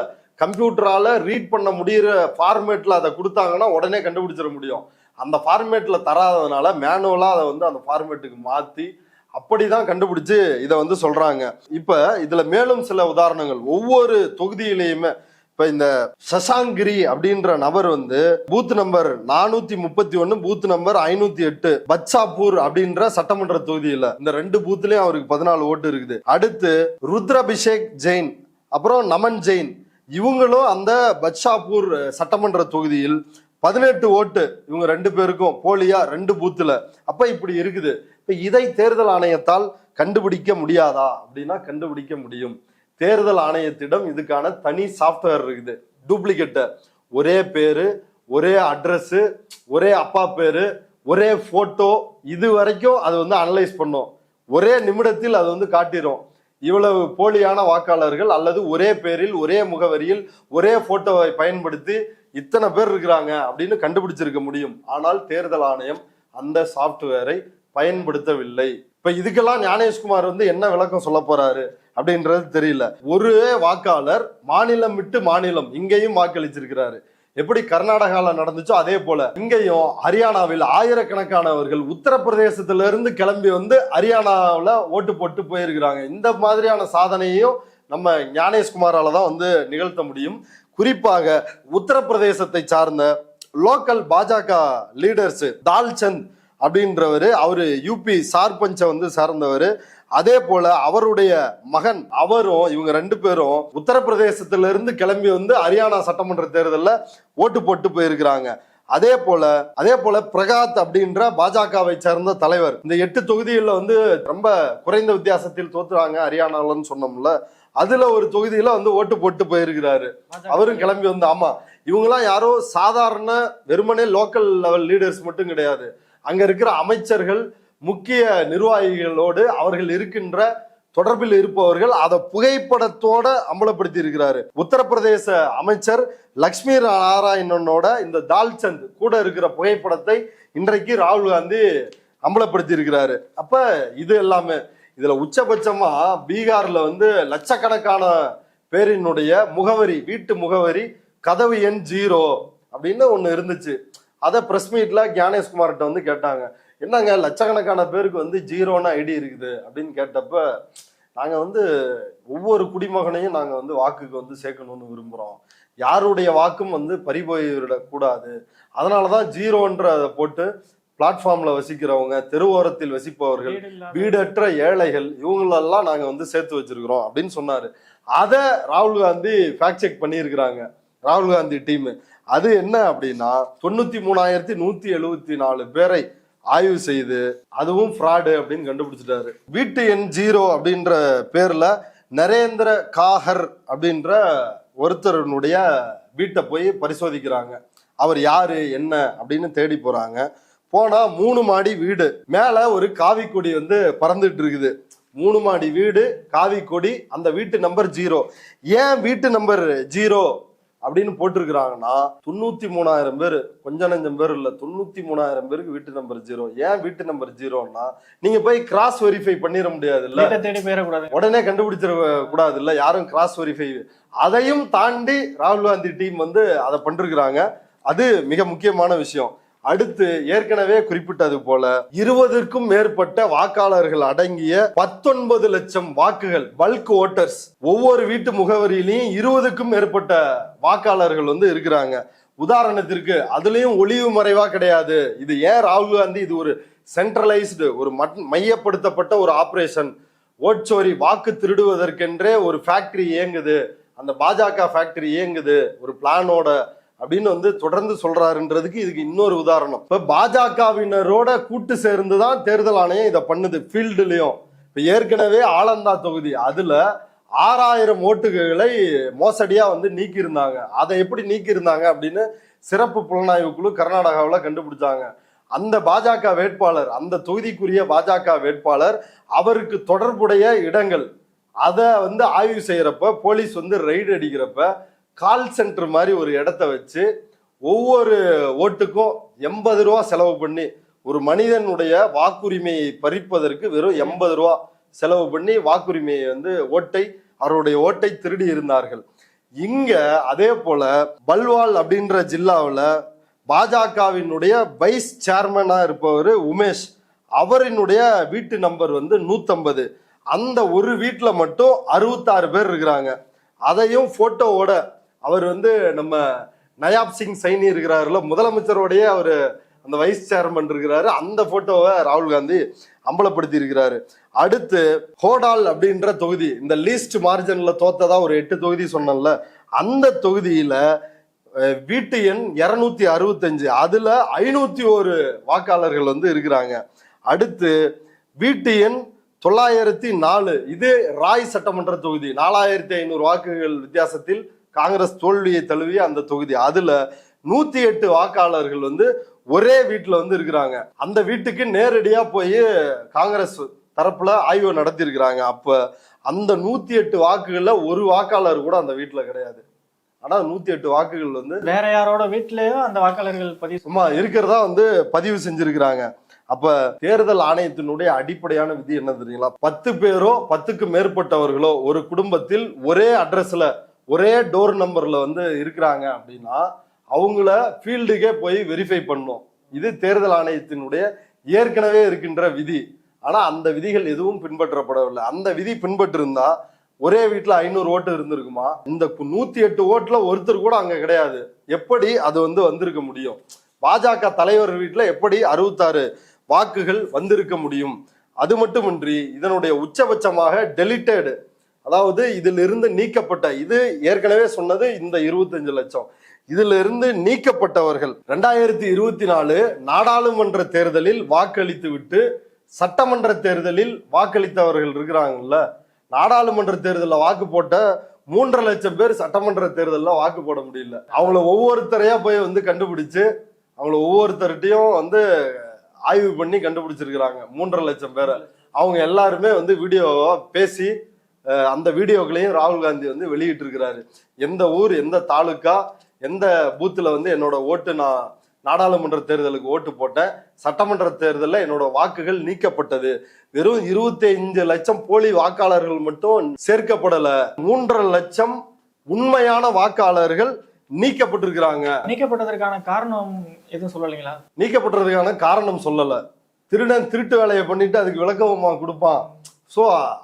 கம்ப்யூட்டரால ரீட் பண்ண முடிகிற ஃபார்மேட்ல அதை கொடுத்தாங்கன்னா உடனே கண்டுபிடிச்சிட முடியும். அந்த ஃபார்மேட்ல தராததுனால மேனுவலா அதை வந்து அந்த ஃபார்மேட்டுக்கு மாத்தி அப்படிதான் கண்டுபிடிச்சு இதை வந்து சொல்றாங்க. இப்ப இதுல மேலும் சில உதாரணங்கள் ஒவ்வொரு தொகுதியிலையுமே. இப்ப இந்த சசாங்கிரி அப்படின்ற நபர் வந்து பூத் நம்பர் 431, பூத் நம்பர் 508 பச்சாப்பூர் அப்படின்ற சட்டமன்ற தொகுதியில இந்த 2 பூத்லயும் அவருக்கு 14 ஓட்டு இருக்குது. அடுத்து ருத்ராபிஷேக் ஜெயின் அப்புறம் நமன் ஜெயின் இவங்களும் அந்த பச்சாப்பூர் சட்டமன்ற தொகுதியில் 18 ஓட்டு இவங்க 2 பேருக்கும் போலியா 2 பூத்துல. அப்ப இப்படி இருக்குது. இப்ப இதை தேர்தல் ஆணையத்தால் கண்டுபிடிக்க முடியாதா அப்படின்னா கண்டுபிடிக்க முடியும். தேர்தல் ஆணையத்திடம் இதுக்கான தனி சாஃப்ட்வேர் இருக்குது. டூப்ளிகேட்ட ஒரே பேரு, ஒரே அட்ரஸ், ஒரே அப்பா பேரு, ஒரே போட்டோ, இது வரைக்கும் அது வந்து அனலைஸ் பண்ணும். ஒரே நிமிடத்தில் அது வந்து காட்டிடும் இவ்வளவு போலியான வாக்காளர்கள் அல்லது ஒரே பேரில் ஒரே முகவரியில் ஒரே போட்டோவை பயன்படுத்தி இத்தனை பேர் இருக்கிறாங்க அப்படின்னு கண்டுபிடிச்சிருக்க முடியும். ஆனால் தேர்தல் ஆணையம் அந்த சாஃப்ட்வேரை பயன்படுத்தவில்லை. இப்ப இதுக்கெல்லாம் ஞானேஷ்குமார் வந்து என்ன விளக்கம் சொல்ல போறாரு அப்படின்றது தெரியல. ஒரு வாக்காளர் மாநிலம் விட்டு மாநிலம் இங்கேயும் வாக்களிச்சிருக்கிறாரு. எப்படி கர்நாடகால நடந்துச்சோ அதே போல இங்கேயும் ஹரியானாவில் ஆயிரக்கணக்கானவர்கள் உத்தரப்பிரதேசத்திலிருந்து கிளம்பி வந்து ஹரியானாவில் ஓட்டு போட்டு போயிருக்கிறாங்க. இந்த மாதிரியான சாதனையையும் நம்ம ஞானேஷ்குமாரால தான் வந்து நிகழ்த்த முடியும். குறிப்பாக உத்தரப்பிரதேசத்தை சார்ந்த லோக்கல் பாஜக லீடர்ஸ் தால்சந்த் அப்படின்றவர், அவரு யூபி சார்பஞ்சை வந்து சார்ந்தவர். அதே போல அவருடைய மகன் அவரும் இவங்க 2 பேரும் உத்தரப்பிரதேசத்திலிருந்து கிளம்பி வந்து ஹரியானா சட்டமன்ற தேர்தலில் ஓட்டு போட்டு போயிருக்கிறாங்க. அதே போல பிரகாத் அப்படின்ற பாஜகவை சேர்ந்த தலைவர் இந்த 8 தொகுதிகளில் வந்து ரொம்ப குறைந்த வித்தியாசத்தில் தோத்துறாங்க ஹரியானாலன்னு சொன்னோம்ல, அதுல ஒரு தொகுதியில வந்து ஓட்டு போட்டு போயிருக்கிறாரு. அவரும் கிளம்பி வந்து ஆமா இவங்கெல்லாம் யாரோ சாதாரண வெறுமனே லோக்கல் லெவல் லீடர்ஸ் மட்டும் கிடையாது. அங்க இருக்கிற அமைச்சர்கள் முக்கிய நிர்வாகிகளோடு அவர்கள் இருக்கின்ற தொடர்பில் இருப்பவர்கள் அதை புகைப்படத்தோட அம்பலப்படுத்தி இருக்கிறாரு. உத்தரப்பிரதேச அமைச்சர் லக்ஷ்மி நாராயணனோட இந்த தால்சந்த் கூட இருக்கிற புகைப்படத்தை இன்றைக்கு ராகுல் காந்தி அம்பலப்படுத்தி இருக்கிறாரு. அப்ப இது எல்லாமே இதுல உச்சபட்சமா பீகார்ல வந்து லட்சக்கணக்கான பேரினுடைய முகவரி, வீட்டு முகவரி கதவு எண் 0 அப்படின்னு ஒண்ணு இருந்துச்சு. அதை பிரஸ் மீட்ல ஞானேஷ்குமார்கிட்ட வந்து கேட்டாங்க, என்னங்க லட்சக்கணக்கான பேருக்கு வந்து 0ன்னு ஐடி இருக்குது அப்படின்னு கேட்டப்ப, நாங்க வந்து ஒவ்வொரு குடிமகனையும் நாங்க வந்து வாக்குக்கு வந்து சேர்க்கணும்னு விரும்புறோம், யாருடைய வாக்கும் வந்து பறிபோயிடக்கூடாது, அதனாலதான் 0ன்றதை போட்டு பிளாட்ஃபார்ம்ல வசிக்கிறவங்க, தெருவோரத்தில் வசிப்பவர்கள், வீடற்ற ஏழைகள், இவங்களெல்லாம் நாங்க வந்து சேர்த்து வச்சிருக்கிறோம் அப்படின்னு சொன்னாரு. அதை ராகுல் காந்தி ஃபேக்ட் செக் பண்ணியிருக்கிறாங்க, ராகுல் காந்தி டீம். அது என்ன அப்படின்னா 93,174 பேரை ஆய்வு செய்து அதுவும் ஃப்ராடு அப்படின்னு கண்டுபிடிச்சிட்டாரு. வீட்டு எண் 0 அப்படின்ற பேர்ல நரேந்திர காஹர் அப்படின்ற ஒருத்தருடைய வீட்டை போய் பரிசோதிக்கிறாங்க. அவர் யாரு என்ன அப்படின்னு தேடி போறாங்க. போனா 3 மாடி வீடு, மேல ஒரு காவி கொடி வந்து பறந்துட்டு இருக்குது. 3 மாடி வீடு, காவி கொடி, அந்த வீட்டு நம்பர் 0. ஏன் வீட்டு நம்பர் 0 அப்படின்னு போட்டிருக்கிறாங்கன்னா 93,000 பேர், கொஞ்சம் நஞ்சம் பேர் இல்ல, 93,000 பேருக்கு வீட்டு நம்பர் 0. ஏன் வீட்டு நம்பர் 0ன்னா நீங்க போய் கிராஸ் வெரிஃபை பண்ணிட முடியாது இல்ல, தேடி போயிடக்கூடாது, உடனே கண்டுபிடிச்சிட கூடாது இல்ல, யாரும் கிராஸ் வெரிஃபை. அதையும் தாண்டி ராகுல் காந்தி டீம் வந்து அதை பண்ணிருக்கிறாங்க. அது மிக முக்கியமான விஷயம். அடுத்து ஏற்கனவே குறிப்பிட்டது போல 20க்கும் மேற்பட்ட வாக்காளர்கள் அடங்கிய 19 லட்சம் வாக்குகள், பல்க் ஓட்டர்ஸ், ஒவ்வொரு வீட்டு முகவரியிலையும் 20க்கும் மேற்பட்ட வாக்காளர்கள் வந்து இருக்கிறாங்க. உதாரணத்திற்கு அதுலயும் ஒளிவு மறைவா கிடையாது. இது ஏன் ராகுல் காந்தி இது ஒரு சென்ட்ரலைஸ்டு, ஒரு மையப்படுத்தப்பட்ட ஒரு ஆபரேஷன், ஓட்சோரி வாக்கு திருடுவதற்கென்றே ஒரு ஃபேக்டரி இயங்குது, அந்த பாஜக ஃபேக்டரி இயங்குது ஒரு பிளானோட அப்படின்னு வந்து தொடர்ந்து சொல்றாருன்றதுக்கு இதுக்கு இன்னொரு உதாரணம். இப்ப பாஜகவினரோட கூட்டு சேர்ந்துதான் தேர்தல் ஆணையம் இதை பண்ணுது. ஃபீல்டுலயும் இப்ப ஏற்கனவே ஆலந்தா தொகுதி, அதுல 6,000 ஓட்டுகளை மோசடியா வந்து நீக்கி இருந்தாங்க. அதை எப்படி நீக்கி இருந்தாங்க அப்படின்னு சிறப்பு புலனாய்வு குழு கர்நாடகாவில் கண்டுபிடிச்சாங்க. அந்த பாஜக வேட்பாளர், அந்த தொகுதிக்குரிய பாஜக வேட்பாளர், அவருக்கு தொடர்புடைய இடங்கள், அதை வந்து ஆய்வு செய்யறப்ப, போலீஸ் வந்து ரெய்டு அடிக்கிறப்ப கால் சென்டர் மாதிரி ஒரு இடத்த வச்சு ஒவ்வொரு ஓட்டுக்கும் 80 ரூபா செலவு பண்ணி, ஒரு மனிதனுடைய வாக்குரிமையை பறிப்பதற்கு வெறும் 80 ரூபா செலவு பண்ணி வாக்குரிமையை வந்து அவருடைய ஓட்டை திருடி இருந்தார்கள். இங்க அதே போல பல்வால் அப்படின்ற ஜில்லாவில் பாஜகவினுடைய வைஸ் சேர்மனா இருப்பவர் உமேஷ், அவரினுடைய வீட்டு நம்பர் வந்து 150. அந்த ஒரு வீட்டுல மட்டும் 66 பேர் இருக்கிறாங்க. அதையும் போட்டோவோட அவர் வந்து நம்ம நயாப் சிங் சைனி இருக்கிறாருல, முதலமைச்சரோடைய அவரு அந்த வைஸ் சேர்மன் இருக்கிறாரு, அந்த போட்டோவை ராகுல் காந்தி அம்பலப்படுத்தி இருக்கிறாரு. அடுத்து ஹோடால் அப்படின்ற தொகுதி, இந்த லீஸ்ட் மார்ஜின்ல தோத்ததா ஒரு 8 தொகுதி சொன்னல, அந்த தொகுதியில வீட்டு எண் 265, அதுல 501 வாக்காளர்கள் வந்து இருக்கிறாங்க. அடுத்து வீட்டு எண் 904, இது ராய் சட்டமன்ற தொகுதி, 4,500 வாக்குகள் வித்தியாசத்தில் காங்கிரஸ் தோல்வியை தழுவிய அந்த தொகுதி, அதுல 108 வாக்காளர்கள் வந்து ஒரே வீட்டுல வந்து இருக்கிறாங்க. அந்த வீட்டுக்கு நேரடியா போய் காங்கிரஸ் தரப்புல ஆய்வு நடத்தி இருக்கிறாங்க. அப்ப அந்த 108 வாக்குகள்ல ஒரு வாக்காளர் கூட அந்த வீட்டுல கிடையாது. ஆனா 108 வாக்குகள் வந்து வேற யாரோட வீட்லயோ அந்த வாக்காளர்கள் பதிவு சும்மா இருக்கிறதா வந்து பதிவு செஞ்சிருக்கிறாங்க. அப்ப தேர்தல் ஆணையத்தினுடைய அடிப்படையான விதி என்ன தெரியுங்களா? 10 பேரோ 10க்கு மேற்பட்டவர்களோ ஒரு குடும்பத்தில் ஒரே அட்ரஸ்ல ஒரே டோர் நம்பர்ல வந்து இருக்கிறாங்க அப்படின்னா அவங்கள ஃபீல்டுக்கே போய் வெரிஃபை பண்ணும். இது தேர்தல் ஆணையத்தினுடைய ஏற்கனவே இருக்கின்ற விதி. ஆனா அந்த விதிகள் எதுவும் பின்பற்றப்படவில்லை. அந்த விதி பின்பற்றிருந்தா ஒரே வீட்டுல 500 ஓட்டு இருந்திருக்குமா? இந்த 108 ஓட்டுல ஒருத்தர் கூட அங்க கிடையாது. எப்படி அது வந்து வந்திருக்க முடியும்? பாஜக தலைவர் வீட்டுல எப்படி 66 வாக்குகள் வந்திருக்க முடியும்? அது மட்டுமின்றி இதனுடைய உச்சபட்சமாக டெலிட்டட், அதாவது இதில் இருந்து நீக்கப்பட்ட, இது ஏற்கனவே சொன்னது இந்த 25 லட்சம், இதுல இருந்து நீக்கப்பட்டவர்கள் 2024 நாடாளுமன்ற தேர்தலில் வாக்களித்து விட்டு சட்டமன்ற தேர்தலில் வாக்களித்தவர்கள் இருக்கிறாங்கல்ல, நாடாளுமன்ற தேர்தலில் வாக்கு போட்ட 3.5 லட்சம் பேர் சட்டமன்ற தேர்தலில் வாக்கு போட முடியல. அவங்கள ஒவ்வொருத்தரையா போய் வந்து கண்டுபிடிச்சு அவங்கள ஒவ்வொருத்தர்கிட்டையும் வந்து ஆய்வு பண்ணி கண்டுபிடிச்சிருக்கிறாங்க 3.5 லட்சம் பேரை. அவங்க எல்லாருமே வந்து வீடியோவா பேசி அந்த வீடியோக்களையும் ராகுல் காந்தி வந்து வெளியிட்டு இருக்கிறாரு. எந்த ஊர், எந்த தாலுக்கா, எந்த பூத்துல வந்து என்னோட ஓட்டு, நான் நாடாளுமன்ற தேர்தலுக்கு ஓட்டு போட்டேன், சட்டமன்ற தேர்தலில் என்னோட வாக்குகள் நீக்கப்பட்டது, வெறும் 25 லட்சம் போலி வாக்காளர்கள் மட்டும் சேர்க்கப்படல, 3.5 லட்சம் உண்மையான வாக்காளர்கள் நீக்கப்பட்டிருக்கிறாங்க. நீக்கப்பட்டதற்கான காரணம் எதுவும் சொல்லலைங்களா? நீக்கப்பட்டதுக்கான காரணம் சொல்லல. திருடன் திருட்டு வேலையை பண்ணிட்டு அதுக்கு விளக்கமா கொடுப்பான். சோ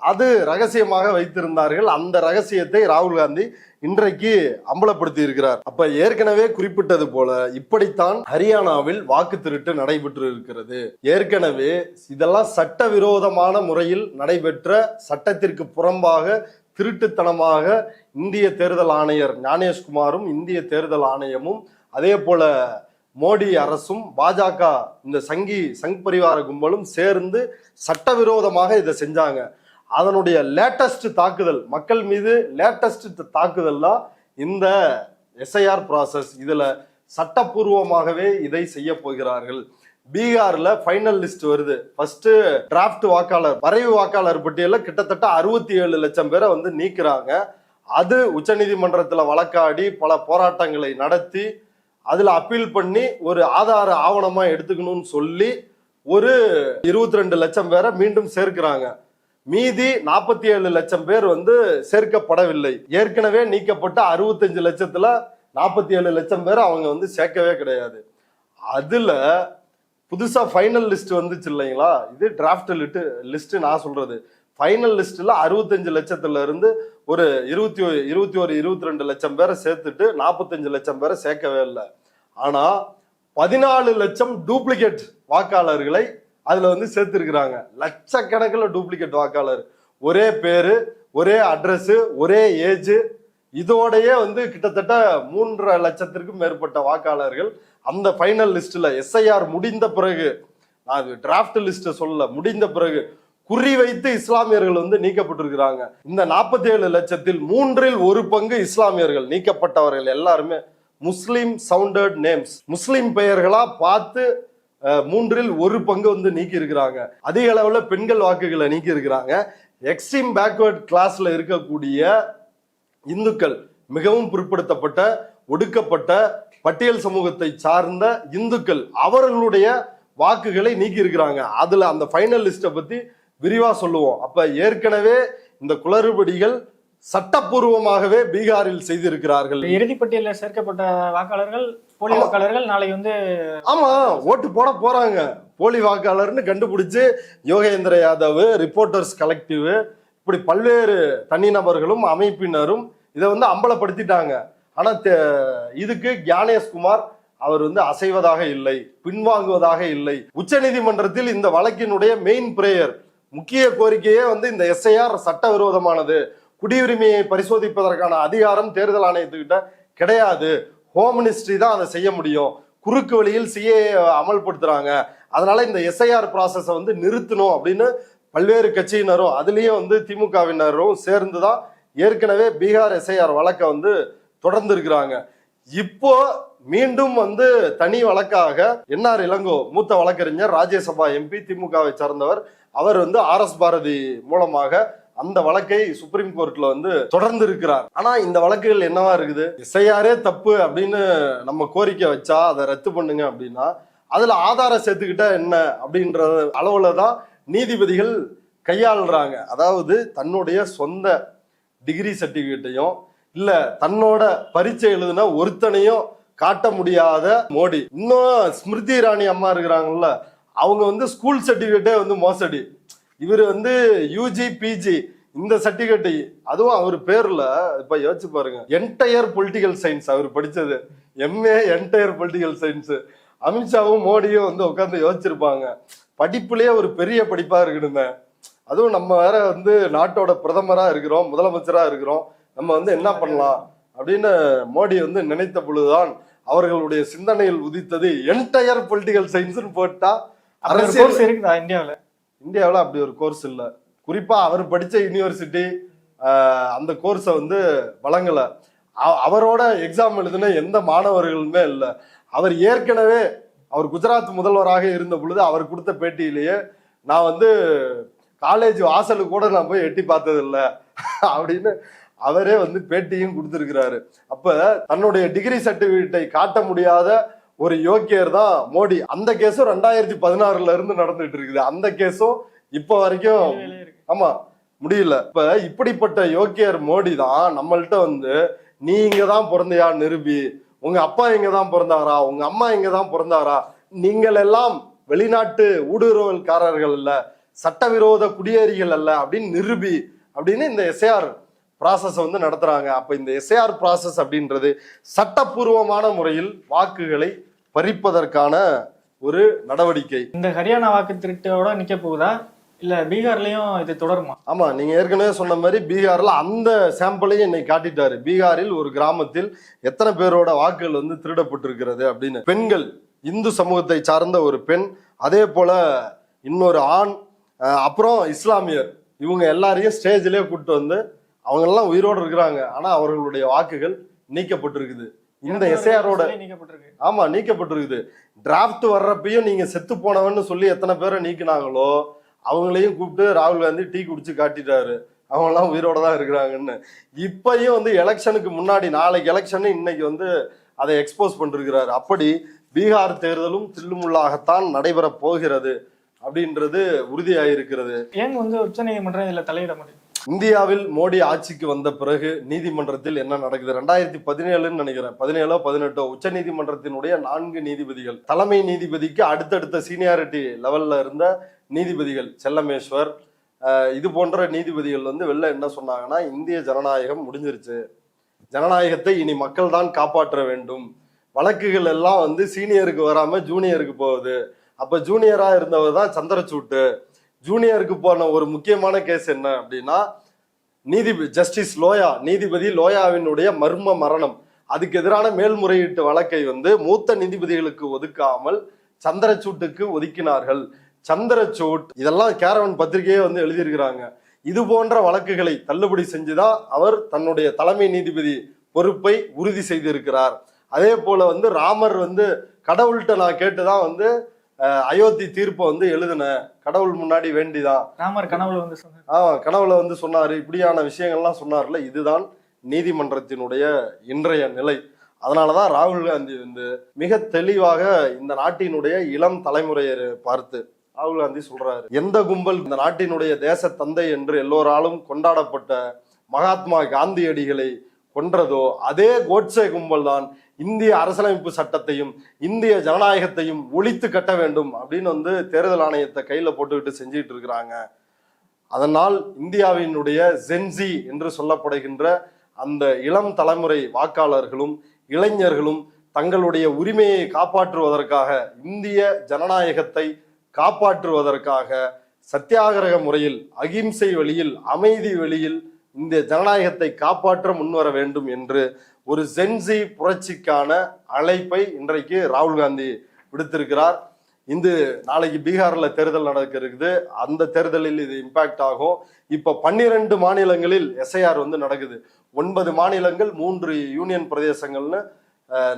அது ரகசியமாக வைத்திருந்தார்கள். அந்த ரகசியத்தை ராகுல் காந்தி இன்றைக்கு அம்பலப்படுத்தி இருக்கிறார். அப்ப ஏற்கனவே குறிப்பிட்டது போல இப்படித்தான் ஹரியானாவில் வாக்கு திருட்டு நடைபெற்று இருக்கிறது. ஏற்கனவே இதெல்லாம் சட்டவிரோதமான முறையில் நடைபெற்ற, சட்டத்திற்கு புறம்பாக திருட்டுத்தனமாக இந்திய தேர்தல் ஆணையர் ஞானேஷ்குமாரும் இந்திய தேர்தல் ஆணையமும் அதே போல மோடி அரசும் பாஜக இந்த சங் பரிவார கும்பலும் சேர்ந்து சட்டவிரோதமாக இதை செஞ்சாங்க. அதனுடைய லேட்டஸ்ட் தாக்குதல், மக்கள் மீது லேட்டஸ்ட் தாக்குதல் தான் இந்த எஸ்ஐஆர் ப்ராசஸ். இதுல சட்டப்பூர்வமாகவே இதை செய்ய போகிறார்கள். பீகார்ல ஃபைனல் லிஸ்ட் வருது. ஃபர்ஸ்ட் டிராஃப்ட் வாக்காளர், வரைவு வாக்காளர் பட்டியல கிட்டத்தட்ட 67 லட்சம் பேரை வந்து நீக்கிறாங்க. அது உச்சநீதிமன்றத்துல வழக்காடி பல போராட்டங்களை நடத்தி அதுல அப்பீல் பண்ணி ஒரு ஆதார ஆவணமா எடுத்துக்கணும்னு சொல்லி ஒரு 22 லட்சம் பேரை மீண்டும் சேர்க்கிறாங்க. மீதி 47 லட்சம் பேர் வந்து சேர்க்கப்படவில்லை. ஏற்கனவே நீக்கப்பட்ட 65 லட்சத்துல 47 லட்சம் பேர் அவங்க வந்து சேர்க்கவே கிடையாது. அதுல புதுசா ஃபைனல் லிஸ்ட் வந்துச்சு இல்லைங்களா, இது டிராஃப்ட் லிஸ்ட் நான் சொல்றது. ஃபைனல் லிஸ்ட்ல 65 லட்சத்துல இருந்து ஒரு 22 லட்சம் பேரை சேர்த்துட்டு 45 லட்சம் பேரை சேர்க்கவே இல்லை. ஆனா 14 லட்சம் டூப்ளிகேட் வாக்காளர்களை அதுல வந்து சேர்த்திருக்கிறாங்க. லட்சக்கணக்கில் டூப்ளிகேட் வாக்காளர், ஒரே பேரு, ஒரே அட்ரஸ், ஒரே ஏஜ், இதோடயே வந்து கிட்டத்தட்ட 3.5 லட்சத்திற்கும் மேற்பட்ட வாக்காளர்கள் அந்த ஃபைனல் லிஸ்ட்ல எஸ்ஐஆர் முடிந்த பிறகு, நான் அது டிராஃப்ட் லிஸ்ட் சொல்லல, முடிந்த பிறகு குறிவைத்து இஸ்லாமியர்கள் வந்து நீக்கப்பட்டிருக்கிறாங்க. இந்த 47 லட்சத்தில் 1/3 இஸ்லாமியர்கள் நீக்கப்பட்டவர்கள் எல்லாருமே முஸ்லிம் சவுண்டட் நேம்ஸ், முஸ்லிம் பெயர்களா பார்த்து 1/3 வந்து நீக்கி இருக்கிறாங்க. அதிக அளவுல பெண்கள் வாக்குகளை நீக்கி இருக்கிறாங்க. எக்ஸ்ட்ரீம் பேக்வர்ட் கிளாஸ்ல இருக்கக்கூடிய இந்துக்கள், மிகவும் பிற்படுத்தப்பட்ட ஒடுக்கப்பட்ட பட்டியல் சமூகத்தை சார்ந்த இந்துக்கள், அவர்களுடைய வாக்குகளை நீக்கி இருக்கிறாங்க. அதுல அந்த ஃபைனல் லிஸ்ட பத்தி விரிவா சொல்லுவோம். அப்ப ஏற்கனவே இந்த குளறுபடிகள் சட்டப்பூர்வமாகவே பீகாரில் செய்திருக்கிறார்கள். இறுதி பட்டியலில் சேர்க்கப்பட்ட வாக்காளர்கள், போலி வாக்காளர்கள் நாளை வந்து ஆமா ஓட்டு போட போறாங்க. போலி வாக்காளர்னு கண்டுபிடிச்சு யோகேந்திர யாதவ், ரிப்போர்ட்டர்ஸ் கலெக்டிவ், இப்படி பல்வேறு தனிநபர்களும் அமைப்பினரும் இதை வந்து அம்பலப்படுத்திட்டாங்க. ஆனா இதுக்கு ஞானேஷ்குமார் அவர் வந்து அசைவதாக இல்லை, பின்வாங்குவதாக இல்லை. உச்சநீதிமன்றத்தில் இந்த வழக்கினுடைய மெயின் பிரேயர், முக்கிய கோரிக்கையே வந்து இந்த எஸ்ஐஆர் சட்டவிரோதமானது, குடியுரிமையை பரிசோதிப்பதற்கான அதிகாரம் தேர்தல் ஆணையத்துக்கிட்ட கிடையாது, ஹோம் மினிஸ்ட்ரி தான் அதை செய்ய முடியும், குறுக்கு வழியில் சிஏ அமல்படுத்துறாங்க, அதனால இந்த எஸ்ஐஆர் ப்ராசஸை வந்து நிறுத்தணும் அப்படின்னு பல்வேறு கட்சியினரும் அதுலயும் வந்து திமுகவினரும் சேர்ந்துதான் ஏற்கனவே பீகார் எஸ்ஐஆர் வழக்கை வந்து தொடர்ந்து இருக்கிறாங்க. இப்போ மீண்டும் வந்து தனி வழக்காக என்ஆர் இளங்கோ, மூத்த வழக்கறிஞர், ராஜ்யசபா எம்பி, திமுகவை சார்ந்தவர், அவர் வந்து RS பாரதி மூலமாக அந்த வழக்கை சுப்ரீம் கோர்ட்ல வந்து தொடர்ந்து இருக்கிறார். ஆனா இந்த வழக்குகள் என்னவா இருக்குது, எஸ்ஐஆரே தப்பு அப்படின்னு நம்ம கோரிக்கை வச்சா அதை ரத்து பண்ணுங்க அப்படின்னா அதுல ஆதாரம் சேர்த்துக்கிட்ட என்ன அப்படின்ற அளவுல தான் நீதிபதிகள் கையாளுறாங்க. அதாவது தன்னுடைய சொந்த டிகிரி சர்டிபிகேட்டையும் இல்ல தன்னோட பரீட்சை எழுதுன ஒருத்தனையும் காட்ட முடியாத மோடி, இன்னும் ஸ்மிருதி இராணி அம்மா இருக்கிறாங்கல்ல, அவங்க வந்து ஸ்கூல் சர்டிபிகேட்டே வந்து மோசடி. இவர் வந்து யூஜி பிஜி இந்த சர்டிபிகேட், அதுவும் அவர் பேர்ல இப்ப யோசிச்சு பாருங்க, என்டையர் பொலிட்டிக்கல் சயின்ஸ் அவர் படிச்சது, MA என்டையர் பொலிட்டிக்கல் சயின்ஸ். அமித்ஷாவும் மோடியும் வந்து உட்காந்து யோசிச்சிருப்பாங்க, படிப்புலயே ஒரு பெரிய படிப்பா இருக்கணுமே, அதுவும் நம்ம வேற வந்து நாட்டோட பிரதமரா இருக்கிறோம், முதலமைச்சரா இருக்கிறோம், நம்ம வந்து என்ன பண்ணலாம் அப்படின்னு மோடி வந்து நினைத்த பொழுதுதான் அவர்களுடைய சிந்தனையில் உதித்தது என்டையர் பொலிட்டிக்கல் சயின்ஸ்னு போட்டா. அரசியல் இருக்குதா இந்தியாவில் அப்படி ஒரு கோர்ஸ் இல்லை. குறிப்பா அவர் படிச்ச யூனிவர்சிட்டி அந்த கோர்ஸை வந்து வழங்கல. அவரோட எக்ஸாம் எழுதுன எந்த மாணவர்களுமே இல்லை. அவர் ஏற்கனவே அவர் குஜராத் முதல்வராக இருந்த பொழுது அவர் கொடுத்த பேட்டியிலேயே நான் வந்து காலேஜ் வாசலுக்கு கூட நான் போய் எட்டி பார்த்தது இல்லை அப்படின்னு அவரே வந்து பேட்டியும் கொடுத்திருக்கிறாரு. அப்ப தன்னுடைய டிகிரி சர்டிபிகேட்டை காட்ட முடியாத ஒரு யோக்கியர் தான் மோடி. அந்த கேஸும் 2016 இருந்து நடந்துட்டு இருக்குது. அந்த கேஸும் இப்ப வரைக்கும் ஆமா முடியல. இப்ப இப்படிப்பட்ட யோக்கியர் மோடி தான் நம்மள்ட்ட வந்து நீ இங்கதான் பிறந்தையா நிரூபி, உங்க அப்பா இங்கதான் பிறந்தாரா, உங்க அம்மா இங்கதான் பிறந்தாரா, நீங்கள் எல்லாம் வெளிநாட்டு ஊடுருவல்காரர்கள் அல்ல, சட்டவிரோத குடியேறிகள் அல்ல அப்படின்னு நிரூபி அப்படின்னு இந்த எஸ்ஐஆர் ப்ராசஸ் வந்து நடத்துறாங்க. அப்ப இந்த எஸ்ஐஆர் ப்ராசஸ் அப்படின்றது சட்டப்பூர்வமான முறையில் வாக்குகளை பறிப்பதற்கான ஒரு நடவடிக்கை. இந்த ஹரியானா வாக்கு திருட்டோட நிக்க போகுதா இல்ல பீகார்லயும் இது தொடருமா? ஆமா, நீங்க ஏற்கனவே சொன்ன மாதிரி பீகார்ல அந்த சாம்பிளையும் இன்னைக்கு காட்டிட்டாரு. பீகாரில் ஒரு கிராமத்தில் எத்தனை பேரோட வாக்குகள் வந்து திருடப்பட்டிருக்கிறது அப்படின்னு. பெண்கள், இந்து சமூகத்தை சார்ந்த ஒரு பெண், அதே போல இன்னொரு ஆண், அப்புறம் இஸ்லாமியர், இவங்க எல்லாரையும் ஸ்டேஜ்லயே கூப்பிட்டு வந்து அவங்க எல்லாம் உயிரோடு இருக்கிறாங்க. ஆனா அவர்களுடைய வாக்குகள் நீக்கப்பட்டிருக்குது. இந்த எஸ்ஐஆரோட ஆமா நீக்கப்பட்டிருக்குது. டிராப்ட் வர்றப்பையும் நீங்க செத்து போனவன்னு சொல்லி எத்தனை பேரை நீக்கினாங்களோ அவங்களையும் கூப்பிட்டு ராகுல் காந்தி டீ குடிச்சு காட்டிட்டாரு, அவங்க எல்லாம் உயிரோட தான் இருக்கிறாங்கன்னு. இப்பயும் வந்து எலெக்ஷனுக்கு முன்னாடி, நாளைக்கு எலெக்ஷன், இன்னைக்கு வந்து அதை எக்ஸ்போஸ் பண்ணிருக்கிறாரு. அப்படி பீகார் தேர்தலும் தில்லுமுள்ளாகத்தான் நடைபெற போகிறது அப்படின்றது உறுதியாயிருக்கிறது. ஏன் வந்து உச்ச நீதிமன்றம் இதுல தலையிட முடியும்? இந்தியாவில் மோடி ஆட்சிக்கு வந்த பிறகு நீதிமன்றத்தில் என்ன நடக்குது? 2017 நினைக்கிறேன், 17-18 உச்ச நீதிமன்றத்தினுடைய 4 நீதிபதிகள், தலைமை நீதிபதிக்கு அடுத்தடுத்த சீனியாரிட்டி லெவல்ல இருந்த நீதிபதிகள், செல்லமேஸ்வர், இது போன்ற நீதிபதிகள் வந்து வெளில என்ன சொன்னாங்கன்னா, இந்திய ஜனநாயகம் முடிஞ்சிருச்சு, ஜனநாயகத்தை இனி மக்கள் தான் காப்பாற்ற வேண்டும், வழக்குகள் எல்லாம் வந்து சீனியருக்கு வராம ஜூனியருக்கு போகுது. அப்ப ஜூனியரா இருந்தவர் தான் சந்திரசூட். ஜூனியருக்கு போன ஒரு முக்கியமான கேஸ் என்ன அப்படின்னா, ஜஸ்டிஸ் லோயா, நீதிபதி லோயாவினுடைய மர்ம மரணம், அதுக்கு எதிரான மேல்முறையீட்டு வழக்கை வந்து மூத்த நீதிபதிகளுக்கு ஒதுக்காமல் சந்திரசூட்டுக்கு ஒதுக்கினார்கள். சந்திரசூட் இதெல்லாம் கேரவன் பத்திரிகையே வந்து எழுதியிருக்கிறாங்க. இது போன்ற வழக்குகளை தள்ளுபடி செஞ்சுதான் அவர் தன்னுடைய தலைமை நீதிபதி பொறுப்பை உறுதி செய்திருக்கிறார். அதே போல வந்து ராமர் வந்து கடவுள்கிட்ட நான் கேட்டுதான் வந்து அயோத்தி தீர்ப்பை வந்து எழுதுன, கடவுள் முன்னாடி வேண்டிதான் ராமர் கனவுல வந்து சொன்னார். கனவுல வந்து சொன்னாரு, இப்படியான விஷயங்கள்லாம் சொன்னார்ல. இதுதான் நீதிமன்றத்தினுடைய இன்றைய நிலை. அதனாலதான் ராகுல் காந்தி வந்து மிக தெளிவாக இந்த நாட்டினுடைய இளம் தலைமுறையை பார்த்து ராகுல் காந்தி சொல்றாரு, எந்த கும்பல் இந்த நாட்டினுடைய தேச தந்தை என்று எல்லோராலும் கொண்டாடப்பட்ட மகாத்மா காந்தியடிகளை கொன்றதோ அதே கோட்சே கும்பல் தான் இந்திய அரசியலமைப்பு சட்டத்தையும் இந்திய ஜனநாயகத்தையும் ஒழித்து கட்ட வேண்டும் அப்படின்னு வந்து தேர்தல் ஆணையத்தை கையில போட்டுக்கிட்டு செஞ்சுட்டு இருக்கிறாங்க. அதனால் இந்தியாவினுடைய ஜென்சி என்று சொல்லப்படுகின்ற அந்த இளம் தலைமுறை வாக்காளர்களும் இளைஞர்களும் தங்களுடைய உரிமையை காப்பாற்றுவதற்காக, இந்திய ஜனநாயகத்தை காப்பாற்றுவதற்காக சத்தியாகிரக முறையில், அகிம்சை வழியில், அமைதி வழியில் இந்த ஜனநாயகத்தை காப்பாற்ற முன்வர வேண்டும் என்று ஒரு ஜென்சி புரட்சிக்கான அழைப்பை இன்றைக்கு ராகுல் காந்தி விடுத்திருக்கிறார். இந்த நாளைக்கு பீகார்ல தேர்தல் நடக்க இருக்குது. அந்த தேர்தலில் இது இம்பாக்ட் ஆகும். இப்ப 12 மாநிலங்களில் எஸ்ஐஆர் வந்து நடக்குது. 9 மாநிலங்கள், 3 யூனியன் பிரதேசங்கள்னு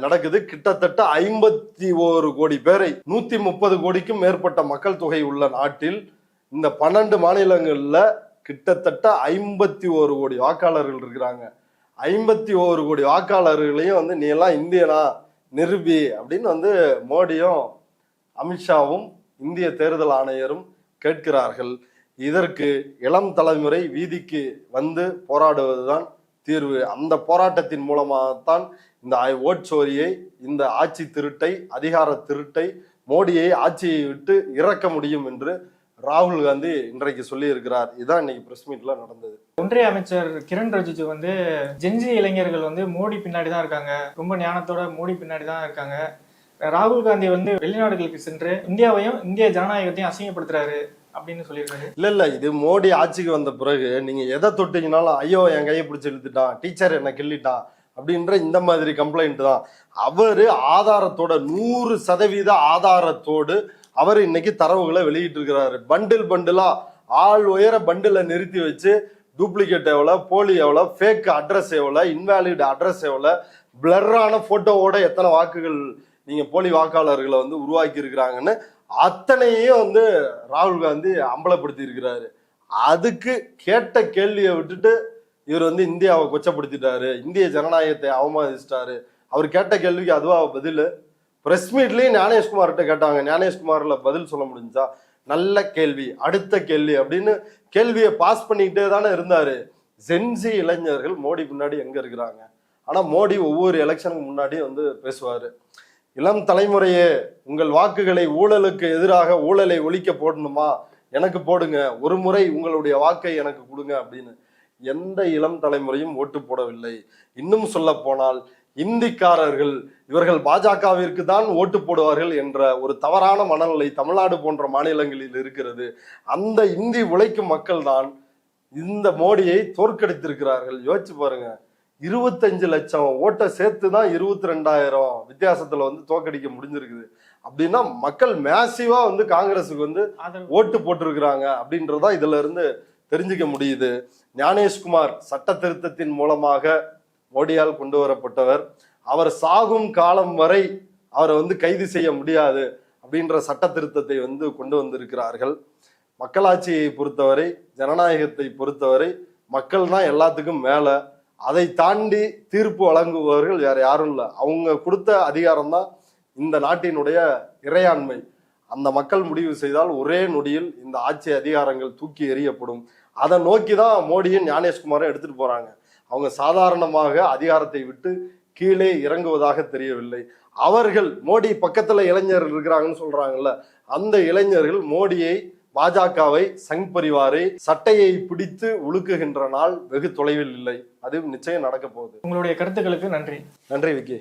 நடக்குது. கிட்டத்தட்ட 51 கோடி பேரை, 130 கோடிக்கும் மேற்பட்ட மக்கள் தொகை உள்ள நாட்டில் இந்த 12 மாநிலங்கள்ல கிட்டத்தட்ட 51 கோடி வாக்காளர்கள் இருக்கிறாங்க. 51 கோடி வாக்காளர்களையும் வந்து நீ எல்லாம் இந்தியனா நிரூபி அப்படின்னு வந்து மோடியும் அமித்ஷாவும் இந்திய தேர்தல் ஆணையரும் கேட்கிறார்கள். இதற்கு இளம் தலைமுறை வீதிக்கு வந்து போராடுவதுதான் தீர்வு. அந்த போராட்டத்தின் மூலமாகத்தான் இந்த ஓட் சோரியை, இந்த ஆட்சி திருட்டை, அதிகார திருட்டை, மோடியை ஆட்சியை விட்டு இறக்க முடியும் என்று ராகுல் காந்தி இன்றைக்கு சொல்லி இருக்கிறார். இதுதான் இன்னைக்கு பிரஸ் மீட்ல நடந்தது. ஒன்றிய அமைச்சர் கிரண் ரிஜிஜு வந்து ஜென்சி இளைஞர்கள் வந்து மோடி பின்னாடி தான் இருக்காங்க, ரொம்ப ஞானத்தோட மோடி பின்னாடி தான் இருக்காங்க, ராகுல் காந்தி வந்து வெளிநாடுகளுக்கு சென்று இந்தியாவையும் இந்திய ஜனநாயகத்தையும் அசிங்கப்படுத்துறாரு அப்படின்னு சொல்லியிருக்காரு. இல்ல இது மோடி ஆட்சிக்கு வந்த பிறகு நீங்க எதை தொட்டீங்கனாலும் ஐயோ என் கையை பிடிச்சி இழுத்துட்டான், டீச்சர் என்ன கிள்ளிட்டான் அப்படின்ற இந்த மாதிரி கம்ப்ளைண்ட் தான். அவரு ஆதாரத்தோட 100% ஆதாரத்தோடு அவர் இன்னைக்கு தரவுகளை வெளியிட்டு இருக்கிறாரு. பண்டிலா ஆள் உயர பண்டில நிறுத்தி வச்சு டூப்ளிகேட் எவ்வளோ, போலி எவ்வளோ, ஃபேக் அட்ரஸ் எவ்வளோ, இன்வேலிட் அட்ரஸ் எவ்வளோ, பிளர்ரான போட்டோவோட எத்தனை வாக்குகள் நீங்க போலி வாக்காளர்களை வந்து உருவாக்கி இருக்கிறாங்கன்னு அத்தனையும் வந்து ராகுல் காந்தி அம்பலப்படுத்தி இருக்கிறாரு. அதுக்கு கேட்ட கேள்வியை விட்டுட்டு இவர் வந்து இந்தியாவை கொச்சப்படுத்திட்டாரு, இந்திய ஜனநாயகத்தை அவமதிச்சிட்டாரு. அவர் கேட்ட கேள்விக்கு அதுவா பதில்? பிரஸ் மீட்லயும் ஞானேஷ்குமார்கிட்ட கேட்டாங்க, ஞானேஷ்குமார்ல பதில் சொல்ல முடிஞ்சா? நல்ல கேள்வி, அடுத்த கேள்வி அப்படின்னு கேள்வியை பாஸ் பண்ணிக்கிட்டே தானே இருந்தாரு. ஜென்சி இளைஞர்கள் மோடி பின்னாடி எங்க இருக்கிறாங்க? ஆனா மோடி ஒவ்வொரு எலெக்ஷனுக்கு முன்னாடி வந்து பேசுவாரு, இளம் தலைமுறையே உங்கள் வாக்குகளை ஊழலுக்கு எதிராக ஊழலை ஒழிக்க போடணுமா, எனக்கு போடுங்க, ஒரு முறை உங்களுடைய வாக்கை எனக்கு கொடுங்க அப்படின்னு. எந்த இளம் தலைமுறையும் ஓட்டு போடவில்லை. இன்னும் சொல்ல போனால் இந்திக்காரர்கள் இவர்கள் பாஜகவிற்கு தான் ஓட்டு போடுவார்கள் என்ற ஒரு தவறான மனநிலை தமிழ்நாடு போன்ற மாநிலங்களில் இருக்கிறது. அந்த இந்தி உழைக்கும் மக்கள் தான் இந்த மோடியை தோற்கடித்திருக்கிறார்கள். யோசிச்சு பாருங்க, 25 லட்சம் ஓட்டை சேர்த்து தான் 22,000 வித்தியாசத்துல வந்து தோற்கடிக்க முடிஞ்சிருக்குது. அப்படின்னா மக்கள் மேசிவா வந்து காங்கிரஸுக்கு வந்து ஓட்டு போட்டிருக்கிறாங்க அப்படின்றதா இதுல இருந்து தெரிஞ்சுக்க முடியுது. ஞானேஷ்குமார் சட்ட திருத்தத்தின் மூலமாக மோடியால் கொண்டு வரப்பட்டவர். அவர் சாகும் காலம் வரை அவரை வந்து கைது செய்ய முடியாது அப்படின்ற சட்ட திருத்தத்தை வந்து கொண்டு வந்திருக்கிறார்கள். மக்களாட்சியை பொறுத்தவரை, ஜனநாயகத்தை பொறுத்தவரை மக்கள் தான் எல்லாத்துக்கும் மேல. அதை தாண்டி தீர்ப்பு வழங்குபவர்கள் வேற யாரும் இல்லை. அவங்க கொடுத்த அதிகாரம் தான் இந்த நாட்டினுடைய இறையாண்மை. அந்த மக்கள் முடிவு செய்தால் ஒரே நொடியில் இந்த ஆட்சி அதிகாரங்கள் தூக்கி எறியப்படும். அதை நோக்கி தான் மோடியும் ஞானேஷ்குமாரும் எடுத்துட்டு போறாங்க. அவங்க சாதாரணமாக அதிகாரத்தை விட்டு கீழே இறங்குவதாக தெரியவில்லை. அவர்கள் மோடி பக்கத்துல இளைஞர்கள் இருக்கிறாங்கன்னு சொல்றாங்கல்ல, அந்த இளைஞர்கள் மோடியை, பாஜகவை, சங் பரிவாரை சட்டையை பிடித்து உழுக்குகின்ற நாள் வெகு தொலைவில் இல்லை. அது நிச்சயம் நடக்க போகுது. உங்களுடைய கருத்துக்களுக்கு நன்றி. நன்றி விக்கி.